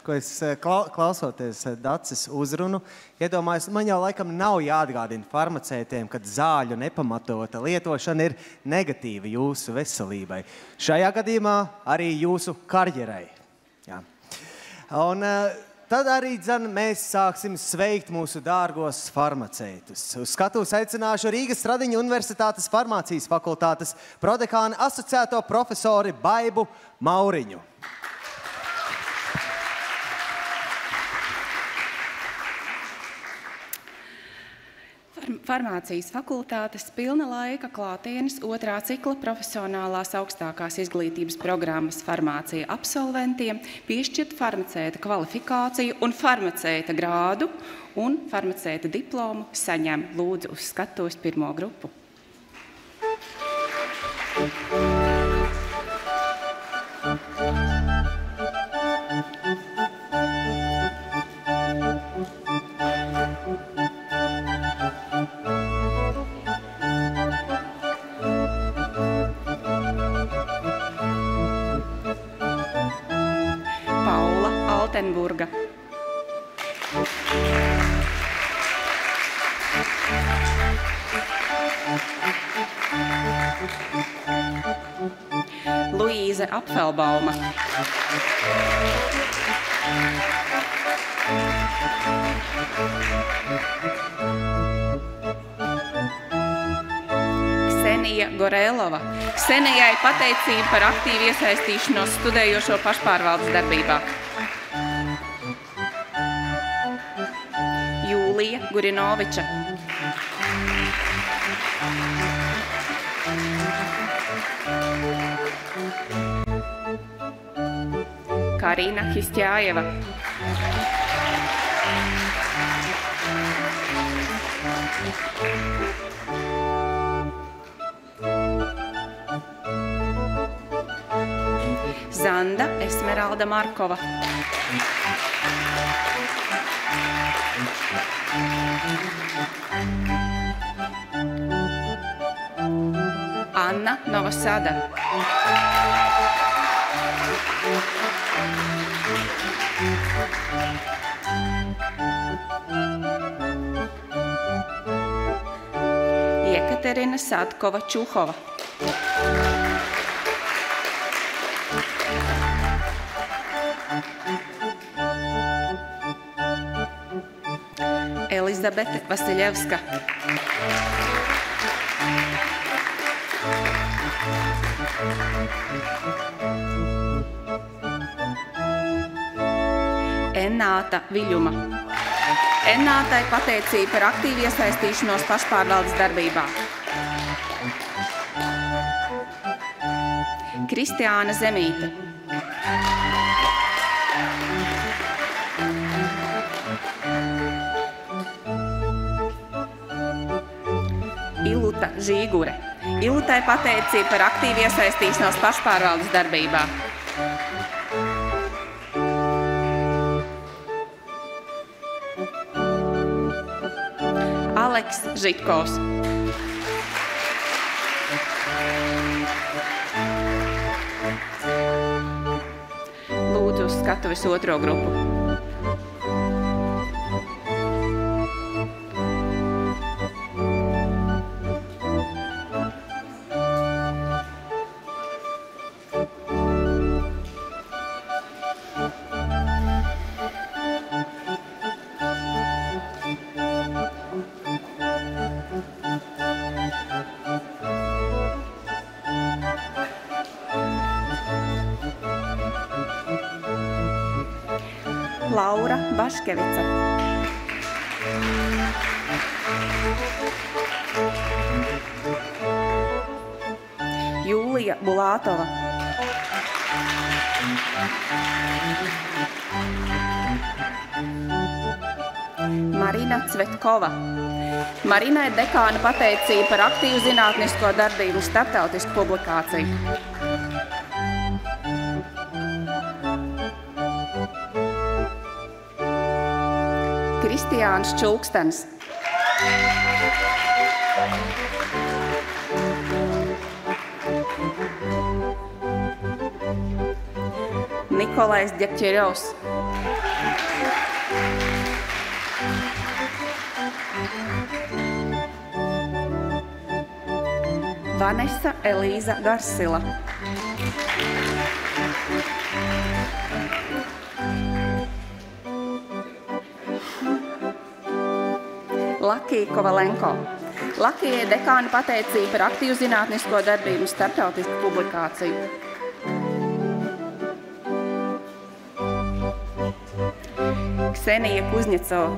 ko es klausoties Daces uzrunu, iedomājos, man jau laikam nav jāatgādina farmaceitiem, ka zāļu nepamatota lietošana ir negatīva jūsu veselībai. Šajā gadījumā arī jūsu karjerai. Jā. Un tad arī mēs sāksim sveikt mūsu dārgos farmaceitus. Uz skatuves aicināšu Rīgas Stradiņu universitātes farmācijas fakultātes prodekāni asociēto profesori Baibu Mauriņu. Farmācijas fakultātes pilna laika klātienes 2. cikla profesionālās augstākās izglītības programmas farmācija absolventiem piešķirt farmaceita kvalifikāciju un farmaceita grādu un farmaceita diplomu saņem lūdzu uz skatuves pirmo grupu. Altenburga. Luīze Apfelbauma. Ksenija Gorēlova. Ksenijai pateicība par aktīvu iesaistīšanos studējošo pašpārvaldes darbībā. Jūlija Gurinoviča. Karina Histjājeva. Zanda Esmeralda Markova. Anna Novosada. Jekaterina Sadkova-Čuhova. Elizabete Vasiljevska. Ennāta Viļuma. Ennātai pateicība par aktīvu iesaistīšanos pašpārvaldes darbībā. Kristiāna Zemīte. Iluta Žīgure. Ilutai pateicība par aktīvu iesaistīšanos pašpārvaldes darbībā. Aleks Žitkovs. Lūdzu uz skatuves otro grupu. Laura Baškevica. Jūlija Bulātova. Marina Cvetkova. Marinai dekāna pateicība par aktīvu zinātnisko darbību starptautisku publikāciju. Kristiāns Čulkstens. Nikolais Ģekķeļovs. Vanesa Elīza Garsila. Lakija Kovalenko. Lakijai dekāna pateicība par aktīvu zinātnisko darbību starptautisku publikāciju. Ksenija Kuzņecova.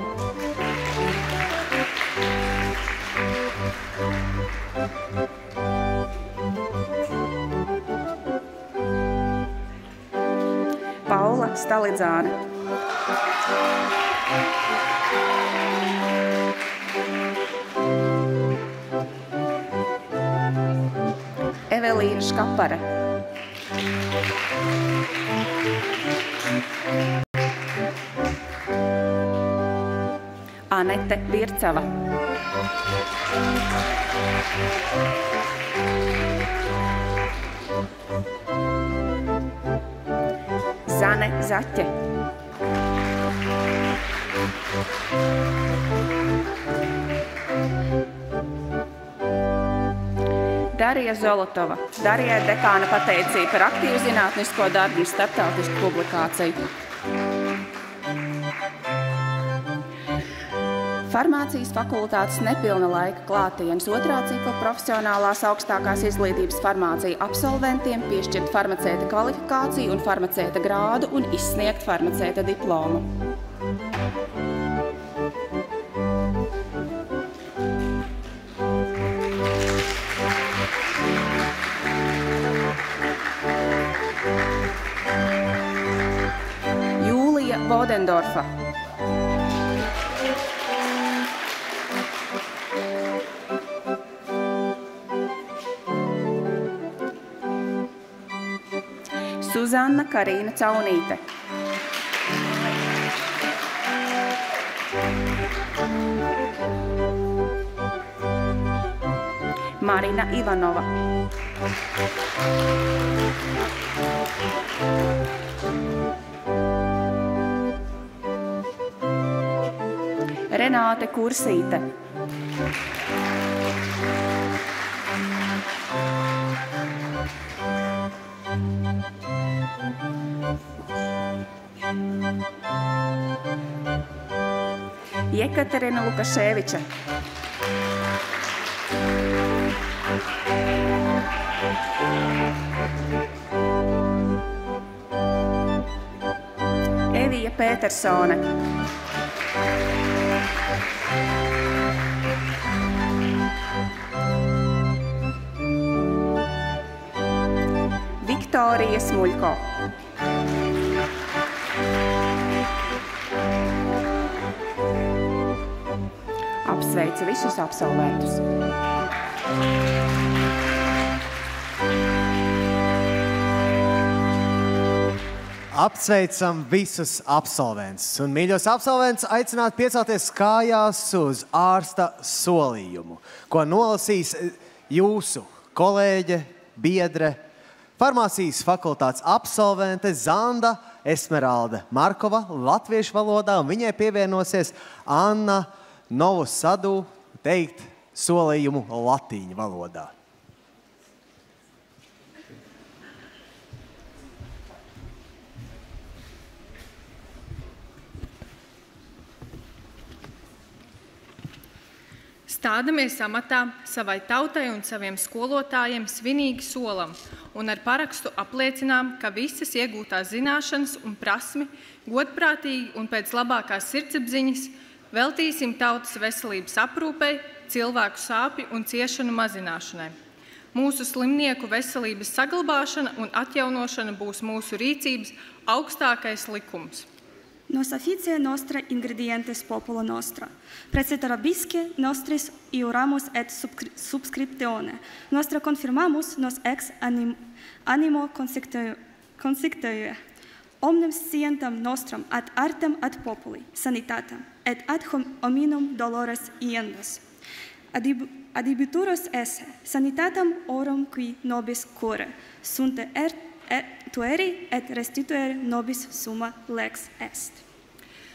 Paula Stalidzāne. Evelīna Škapara. Anete Vircava. Zane Zaķe. Darija Zolotova. Darijai dekāna pateicība par aktīvu zinātnisko darbu un starptautisku publikāciju. Farmācijas fakultātes nepilna laika klātienes otrā cikla profesionālās augstākās izglītības farmācija absolventiem piešķirt farmaceita kvalifikāciju un farmaceita grādu un izsniegt farmaceita diplomu. Jūlija Bodendorfa. Suzanna Karīna Caunīte. Marina Ivanova. Renāte Kursīte. Jekaterina Lukaševiča. Petersone. Viktorija Smuļko. Apsveicu visus absolventus. Apsveicam visus absolventus. Un, mīļos absolventus, aicināt piecelties kājās uz ārsta solījumu, ko nolasīs jūsu kolēģe, biedre, farmācijas fakultātes absolvente Zanda Esmeralda Markova latviešu valodā, un viņai pievienosies Anna Novosadu teikt solījumu latīņu valodā. Stādamies amatā savai tautai un saviem skolotājiem svinīgi solam un ar parakstu apliecinām, ka visas iegūtās zināšanas un prasmi godprātīgi un pēc labākās sirdsapziņas veltīsim tautas veselības aprūpei, cilvēku sāpju un ciešanu mazināšanai. Mūsu slimnieku veselības saglabāšana un atjaunošana būs mūsu rīcības augstākais likums. Nos officia nostra ingredientes popula nostra, precetora bisque nostris iuramus et subscriptione, nostra confirmamus nos ex animo consectue, omnem scientam nostram ad artem ad populi, sanitatem, et ad hominum dolores iendos. Adibituros esse, sanitatem orum qui nobis cure, sunte tueri et restituere nobis summa lex est.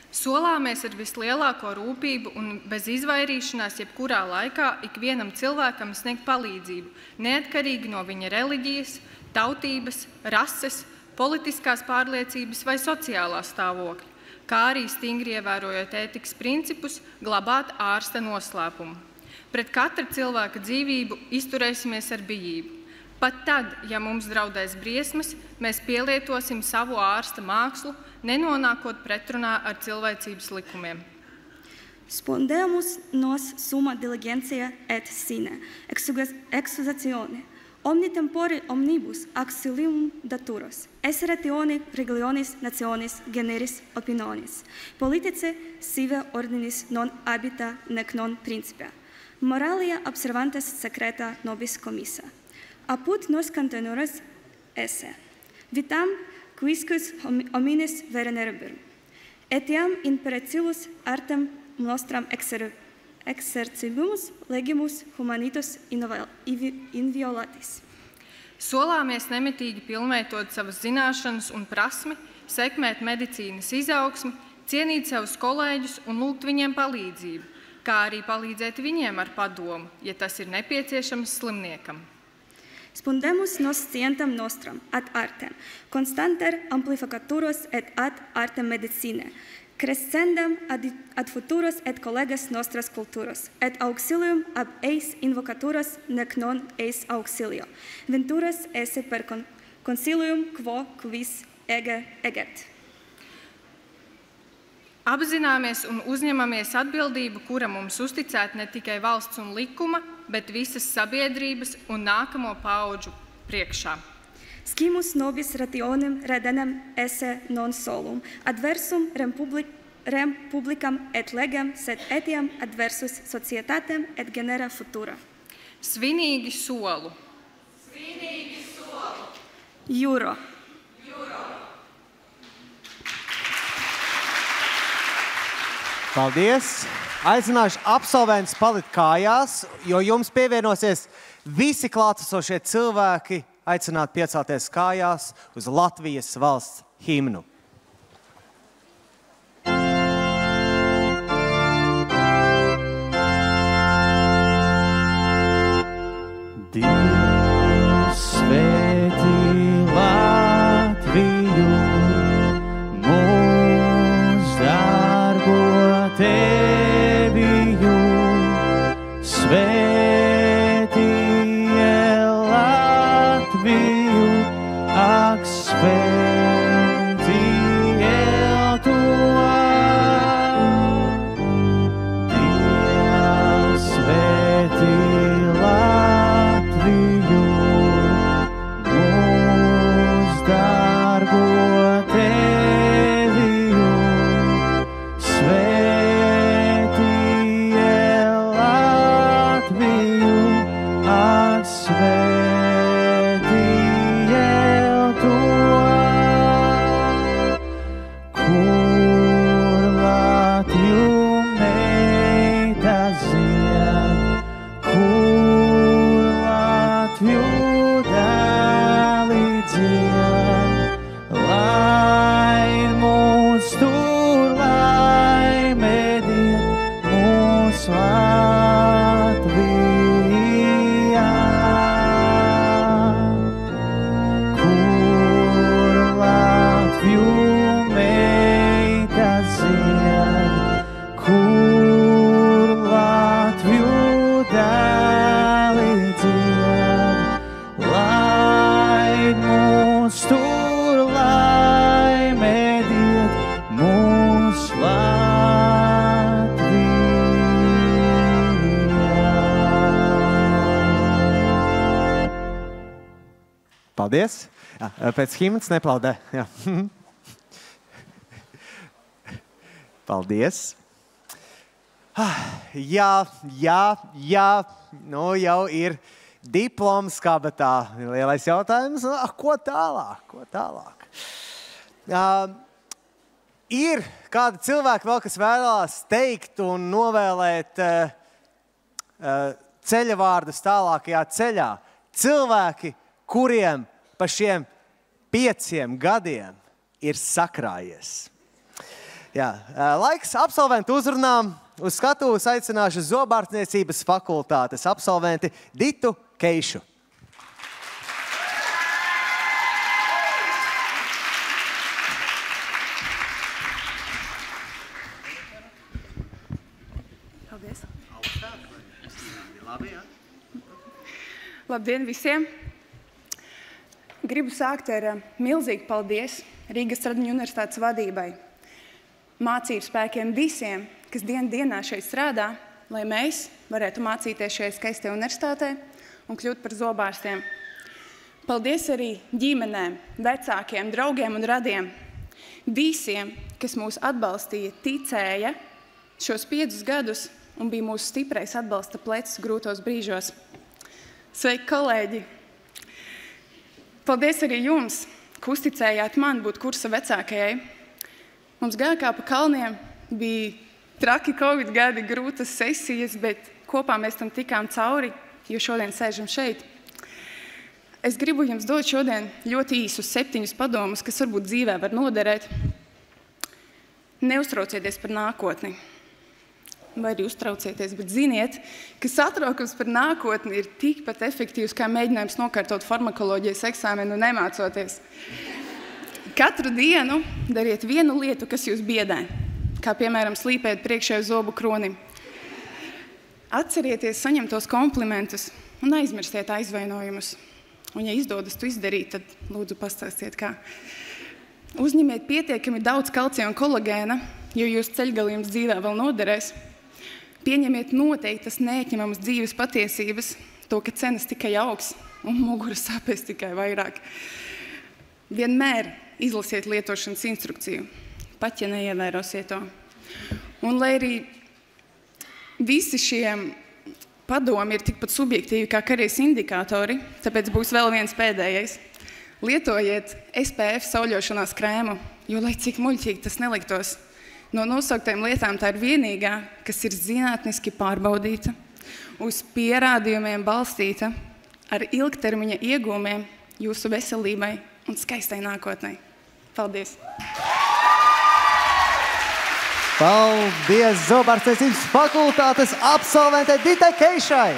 Solāmies ar vislielāko rūpību un bez izvairīšanās jebkurā laikā ikvienam cilvēkam sniegt palīdzību, neatkarīgi no viņa reliģijas, tautības, rases, politiskās pārliecības vai sociālā stāvokļa, kā arī stingri ievērojot ētikas principus, glabāt ārsta noslēpumu. Pret katra cilvēka dzīvību izturēsimies ar bijību. Pat tad, ja mums draudēs briesmas, mēs pielietosim savu ārsta mākslu, nenonākot pretrunā ar cilvēcības likumiem. Spondemus nos summa diligentia et sine, exusatione, omni tempore omnibus auxilium daturos, esse ratione religionis nationis generis opinionis, politice sive ordinis non habita nec non principia, moralia observantes secreta nobis commissa. Apud nos cantonuras esse, vitam quisquis homines venerebitur, etiam in perecillus artem nostram exercibimus legimus humanitus inviolatis. Solāmies nemitīgi pilnveidot savas zināšanas un prasmi, sekmēt medicīnas izaugsmi, cienīt savus kolēģus un lūgt viņiem palīdzību, kā arī palīdzēt viņiem ar padomu, ja tas ir nepieciešams slimniekam. Spondemus nos scientam nostram ad artem, constanter amplificaturos et ad artem medicine, crescendam ad futuros et collegas nostras culturos, et auxilium ab eis invocaturos nec non eis auxilio, venturas esse per concilium quo quis ege eget. Apzināmies un uzņemamies atbildību, kura mums uzticēta ne tikai valsts un likuma, bet visas sabiedrības un nākamo paudžu priekšā. Scimus nobis rationem redenem esse non solum, adversum rem publicam et legem, sed etiam adversus societatem et genera futura. Svinīgi solu. Svinīgi solu. Juro. Paldies! Aicināšu absolventus palikt kājās, jo jums pievienosies visi klātesošie cilvēki, aicināt piecelties kājās uz Latvijas valsts himnu. Dievs svētī Latviju, mūs dārgo Teviju, svētīja Latviju, ak svētīja tu. svētī jau to, kur Latviju meita zied, kur Latviju dēli dzied, lai mūs tur laime died, mūs Latvijā. Kur Latviju meita zied, kur Latviju dēli dzied, lai mūs tur laime died, mūs Latvijā. Paldies! Jā, pēc himnas neplaudē. Jā. Paldies! Jā, nu jau ir diploms kabatā. Lielais jautājums, ko tālāk? Ko tālāk? Ir kādi cilvēki vēl, kas vēlās teikt un novēlēt ceļa vārdus tālākajā ceļā. Cilvēki, kuriem pa šiem 5 gadiem ir sakrājies. Jā, laiks absolventu uzrunām. Uz skatuves aicināšu Zobārstniecības fakultātes absolventi Ditu Keišu. Paldies. Labdien visiem! Gribu sākt ar milzīgu paldies Rīgas Stradiņu universitātes vadībai, mācību spēkiem visiem, kas dienā šeit strādā, lai mēs varētu mācīties šajā skaistajā universitātē un kļūt par zobārstiem. Paldies arī ģimenēm, vecākiem, draugiem un radiem, visiem, kas mūs atbalstīja, ticēja šos 5 gadus un bija mūsu stiprais atbalsta plecs grūtos brīžos. Sveiki, kolēģi! Paldies arī jums, ka uzticējāt man būt kursa vecākajai. Mums gāja kā pa kalniem, bija traki Covid gadi, grūtas sesijas, bet kopā mēs tam tikām cauri, jo šodien sēžam šeit. Es gribu jums dot šodien ļoti īsus 7 padomus, kas varbūt dzīvē var noderēt. Neuztraucieties par nākotni. Vai arī uztraucieties, bet ziniet, ka satraukums par nākotni ir tikpat efektīvs, kā mēģinājums nokārtot farmakoloģijas eksāmenu nemācoties. Katru dienu dariet vienu lietu, kas jūs biedē, kā piemēram slīpēt priekšējo zobu kroni. Atcerieties saņemtos komplimentus un aizmirstiet aizvainojumus. Un, ja izdodas to izdarīt, tad lūdzu pastāstiet, kā. Uzņemiet pietiekami daudz kalcija un kolagēna, jo jūsu ceļgalījums dzīvē vēl noderēs. Pieņemiet noteiktas neatņemamas dzīves patiesības, to, ka cenas tikai augs un mugura sāpēs tikai vairāk. Vienmēr izlasiet lietošanas instrukciju, pat ja neievērosiet to. Un lai arī visi šie padomi ir tikpat subjektīvi kā karjeras indikātori, tāpēc būs vēl viens pēdējais. Lietojiet SPF sauļošanās krēmu, jo, lai cik muļķīgi tas neliktos, no nosauktiem lietām tā ir vienīgā, kas ir zinātniski pārbaudīta, uz pierādījumiem balstīta, ar ilgtermiņa iegūmiem jūsu veselībai un skaistai nākotnei. Paldies! Paldies Zobārstniecības fakultātes absolventei Ditai Keišai!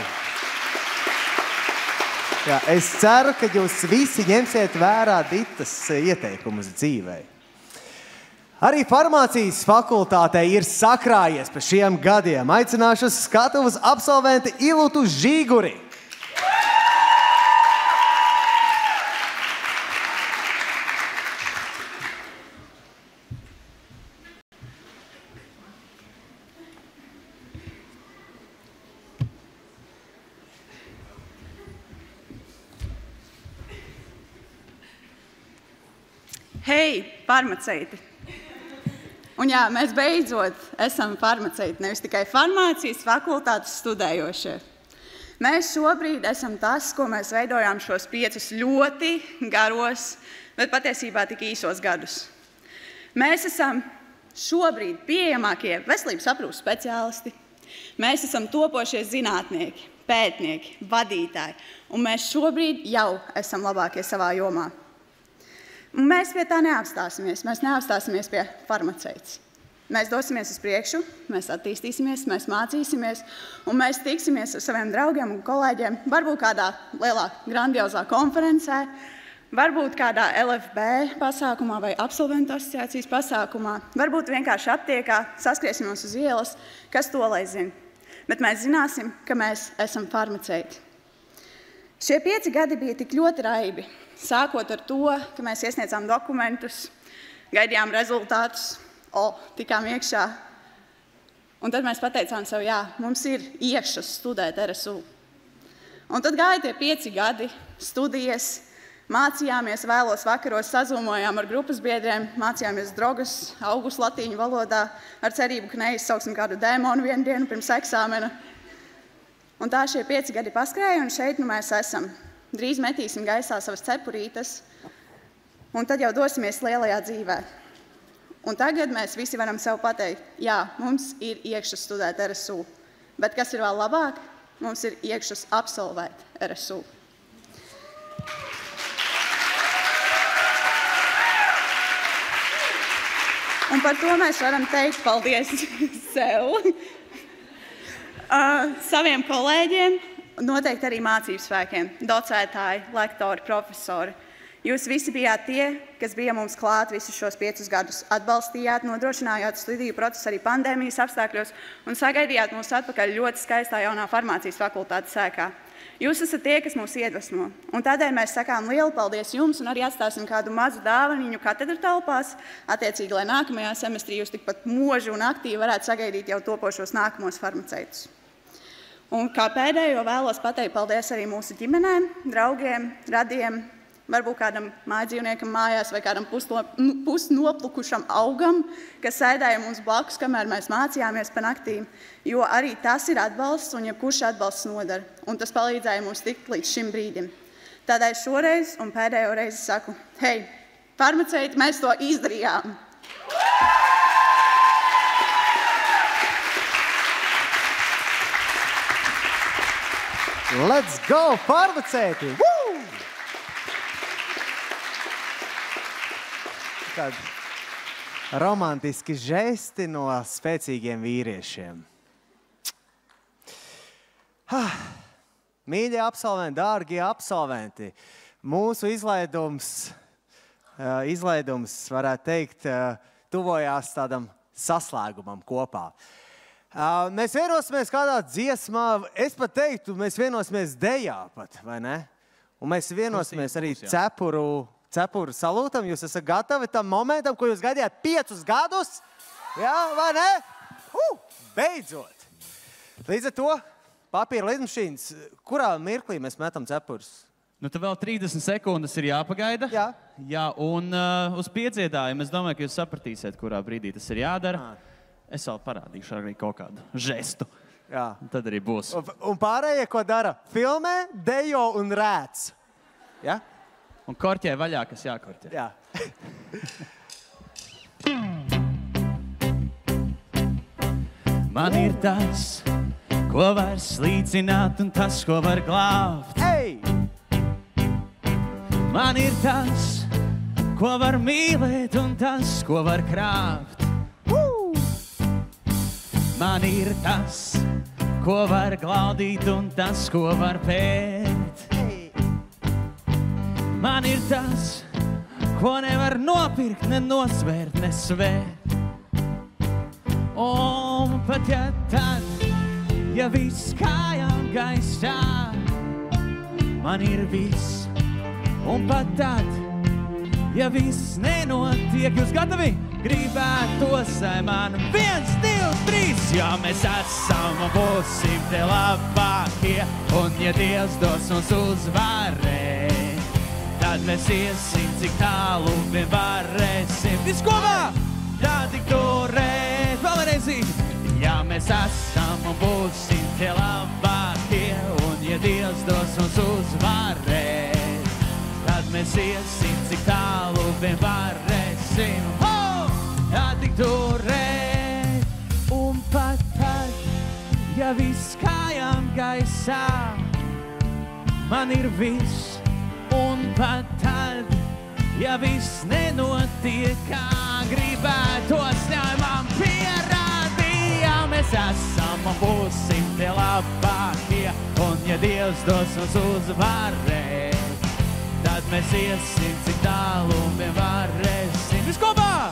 Jā, es ceru, ka jūs visi ņemsiet vērā Ditas ieteikumus dzīvē. Arī farmācijas fakultātē ir sakrājies pa šiem gadiem. Aicināšu uz skatuves absolventi Ilūtu Žīguri. Hei, farmaceiti! Un jā, mēs beidzot esam farmaceiti, nevis tikai farmācijas fakultātes studējošie. Mēs šobrīd esam tas, ko mēs veidojām šos 5 ļoti garos, bet patiesībā tik īsos gadus. Mēs esam šobrīd pieejamākie veselības aprūpes speciālisti. Mēs esam topošie zinātnieki, pētnieki, vadītāji, un mēs šobrīd jau esam labākie savā jomā. Un mēs pie tā neapstāsimies. Mēs neapstāsimies pie farmaceitas. Mēs dosimies uz priekšu, mēs attīstīsimies, mēs mācīsimies, un mēs tiksimies ar saviem draugiem un kolēģiem, varbūt kādā lielā, grandiozā konferencē, varbūt kādā LFB pasākumā vai absolventu asociācijas pasākumā, varbūt vienkārši aptiekā, saskriesimies uz ielas, kas to lai zina. Bet mēs zināsim, ka mēs esam farmaceiti. Šie 5 gadi bija tik ļoti raibi, sākot ar to, ka mēs iesniedzām dokumentus, gaidījām rezultātus, tikām iekšā. Un tad mēs pateicām sev, jā, mums ir iekšas studēt RSU. Un tad gāja tie 5 gadi, studijas, mācījāmies vēlos vakaros, sazūmojām ar grupas biedriem, mācījāmies drogas, augus latīņu valodā, ar cerību, ka neizsauksim kādu dēmonu vienu dienu pirms eksāmena. Un tā šie 5 gadi paskrēja, un šeit nu mēs esam. Drīz metīsim gaisā savas cepurītes, un tad jau dosimies lielajā dzīvē. Un tagad mēs visi varam sev pateikt, jā, mums ir iekšas studēt RSU, bet kas ir vēl labāk? Mums ir iekšas absolvēt RSU. Un par to mēs varam teikt paldies sev, saviem kolēģiem, noteikti arī mācību spēkiem, docētāji, lektori, profesori. Jūs visi bijāt tie, kas bija mums klāt visus šos 5 gadus, atbalstījāt, nodrošinājāt studiju procesu arī pandēmijas apstākļos un sagaidījāt mūs atpakaļ ļoti skaistā jaunā farmācijas fakultātes sēkā. Jūs esat tie, kas mūs iedvesmo, un tādēļ mēs sakām lielu paldies jums un arī atstāsim kādu mazu dāvaniņu katedru telpās, attiecīgi, lai nākamajā semestrī jūs tikpat moži un aktīvi varētu sagaidīt jau topošos nākamos farmaceitus. Un kā pēdējo vēlos pateikt paldies arī mūsu ģimenēm, draugiem, radiem, varbūt kādam mājdzīvniekam mājās vai kādam pusnoplukušam augam, kas sēdēja mums blakus, kamēr mēs mācījāmies pa naktīm, jo arī tas ir atbalsts un jebkurš atbalsts nodara, un tas palīdzēja mums tikt līdz šim brīdim. Tādēļ šoreiz un pēdējo reizi saku, hei, farmaceiti, mēs to izdarījām! Let's go, farmaceiti! Woo! Romantiski žesti no spēcīgiem vīriešiem. Mīļie absolventi, dārgie absolventi, mūsu izlaidums, varētu teikt, tuvojās tādam saslēgumam kopā. Mēs vienosimies kādā dziesmā, es pat teiktu, mēs vienosimies dejā pat, vai ne? Un mēs vienosimies arī cepuru salūtam. Jūs esat gatavi tam momentam, ko jūs gaidījāt 5 gadus? Jā, vai ne? Beidzot! Līdz ar to papīra lidmašīnas, kurā mirklī mēs metam cepurus? Nu, tad vēl 30 sekundes ir jāpagaida. Jā. Jā, un uz piedziedājumu es domāju, ka jūs sapratīsiet, kurā brīdī tas ir jādara. Es vēl parādīšu arī kaut kādu žestu. Jā. Un tad arī būs. Un pārējie, ko dara? Filmē, dejo un rēc. Jā? Un korķē vaļā, kas jākorķē. Jā. Man ir tas, ko var slīcināt un tas, ko var glābt. Hey! Man ir tas, ko var mīlēt un tas, ko var krāpt. Man ir tas, ko var glaudīt un tas, ko var pēt. Man ir tas, ko nevar nopirkt, ne nosvērt, ne svēt. Un pat ja tad, ja viss kājām gaisā, man ir viss. Un pat tad, ja viss nenotiek, jūs gatavi? Gribētos, lai man 1, 2, 3, ja mēs esam un būsim te labākie, un ja Dievs dos mums uzvarēt, tad mēs iesim, cik tālu vien varēsim. Viss kopā! Tad tik turēt, vēlreiz! Ja mēs esam un būsim te labākie, un ja Dievs dos mums uzvarēt, tad mēs iesim, cik tālu vien varēsim. Tā tik turēt, un pat tad, ja viss kājām gaisā, man ir viss, un pat tad, ja viss nenotiek, kā gribētos, ļauj man pierādījā, mēs esam un būsim tie labākie, un ja Dievs dos mums uzvarēt, tad mēs iesim, cik tālu vien varēsim. Viss kopā!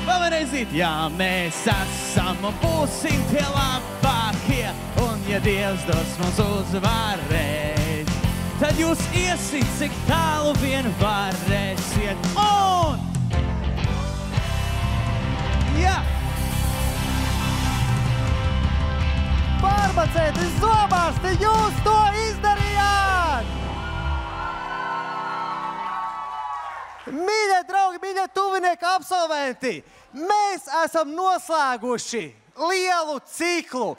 Vēl vienreizīt, ja mēs esam un būsim tie labākie, un ja Dievs dos mums uzvarēt, tad jūs iesit, cik tālu vien varēsiet. Un! Jā! Farmacēti, zobārsti, jūs to izdarījāt! Mīļie draugi, mīļie tuvinieki, absolventi, mēs esam noslēguši lielu ciklu.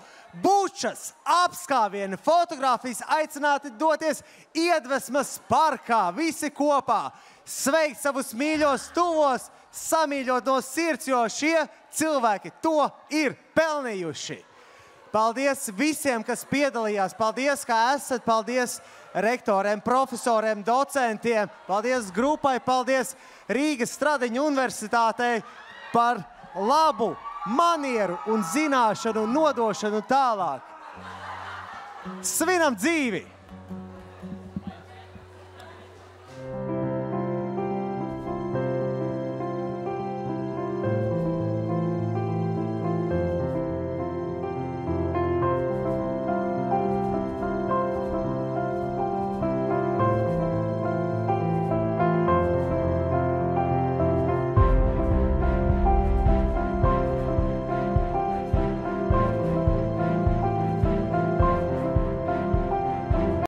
Bučas, apskāvieni, fotogrāfijas, aicināti doties Iedvesmas parkā, visi kopā, sveikt savus mīļos tuvos, samīļot no sirds, jo šie cilvēki to ir pelnījuši. Paldies visiem, kas piedalījās, paldies, kā esat, paldies rektoriem, profesoriem, docentiem, paldies grupai, paldies Rīgas Stradiņu universitātei par labu manieru un zināšanu un nodošanu tālāk. Svinam dzīvi!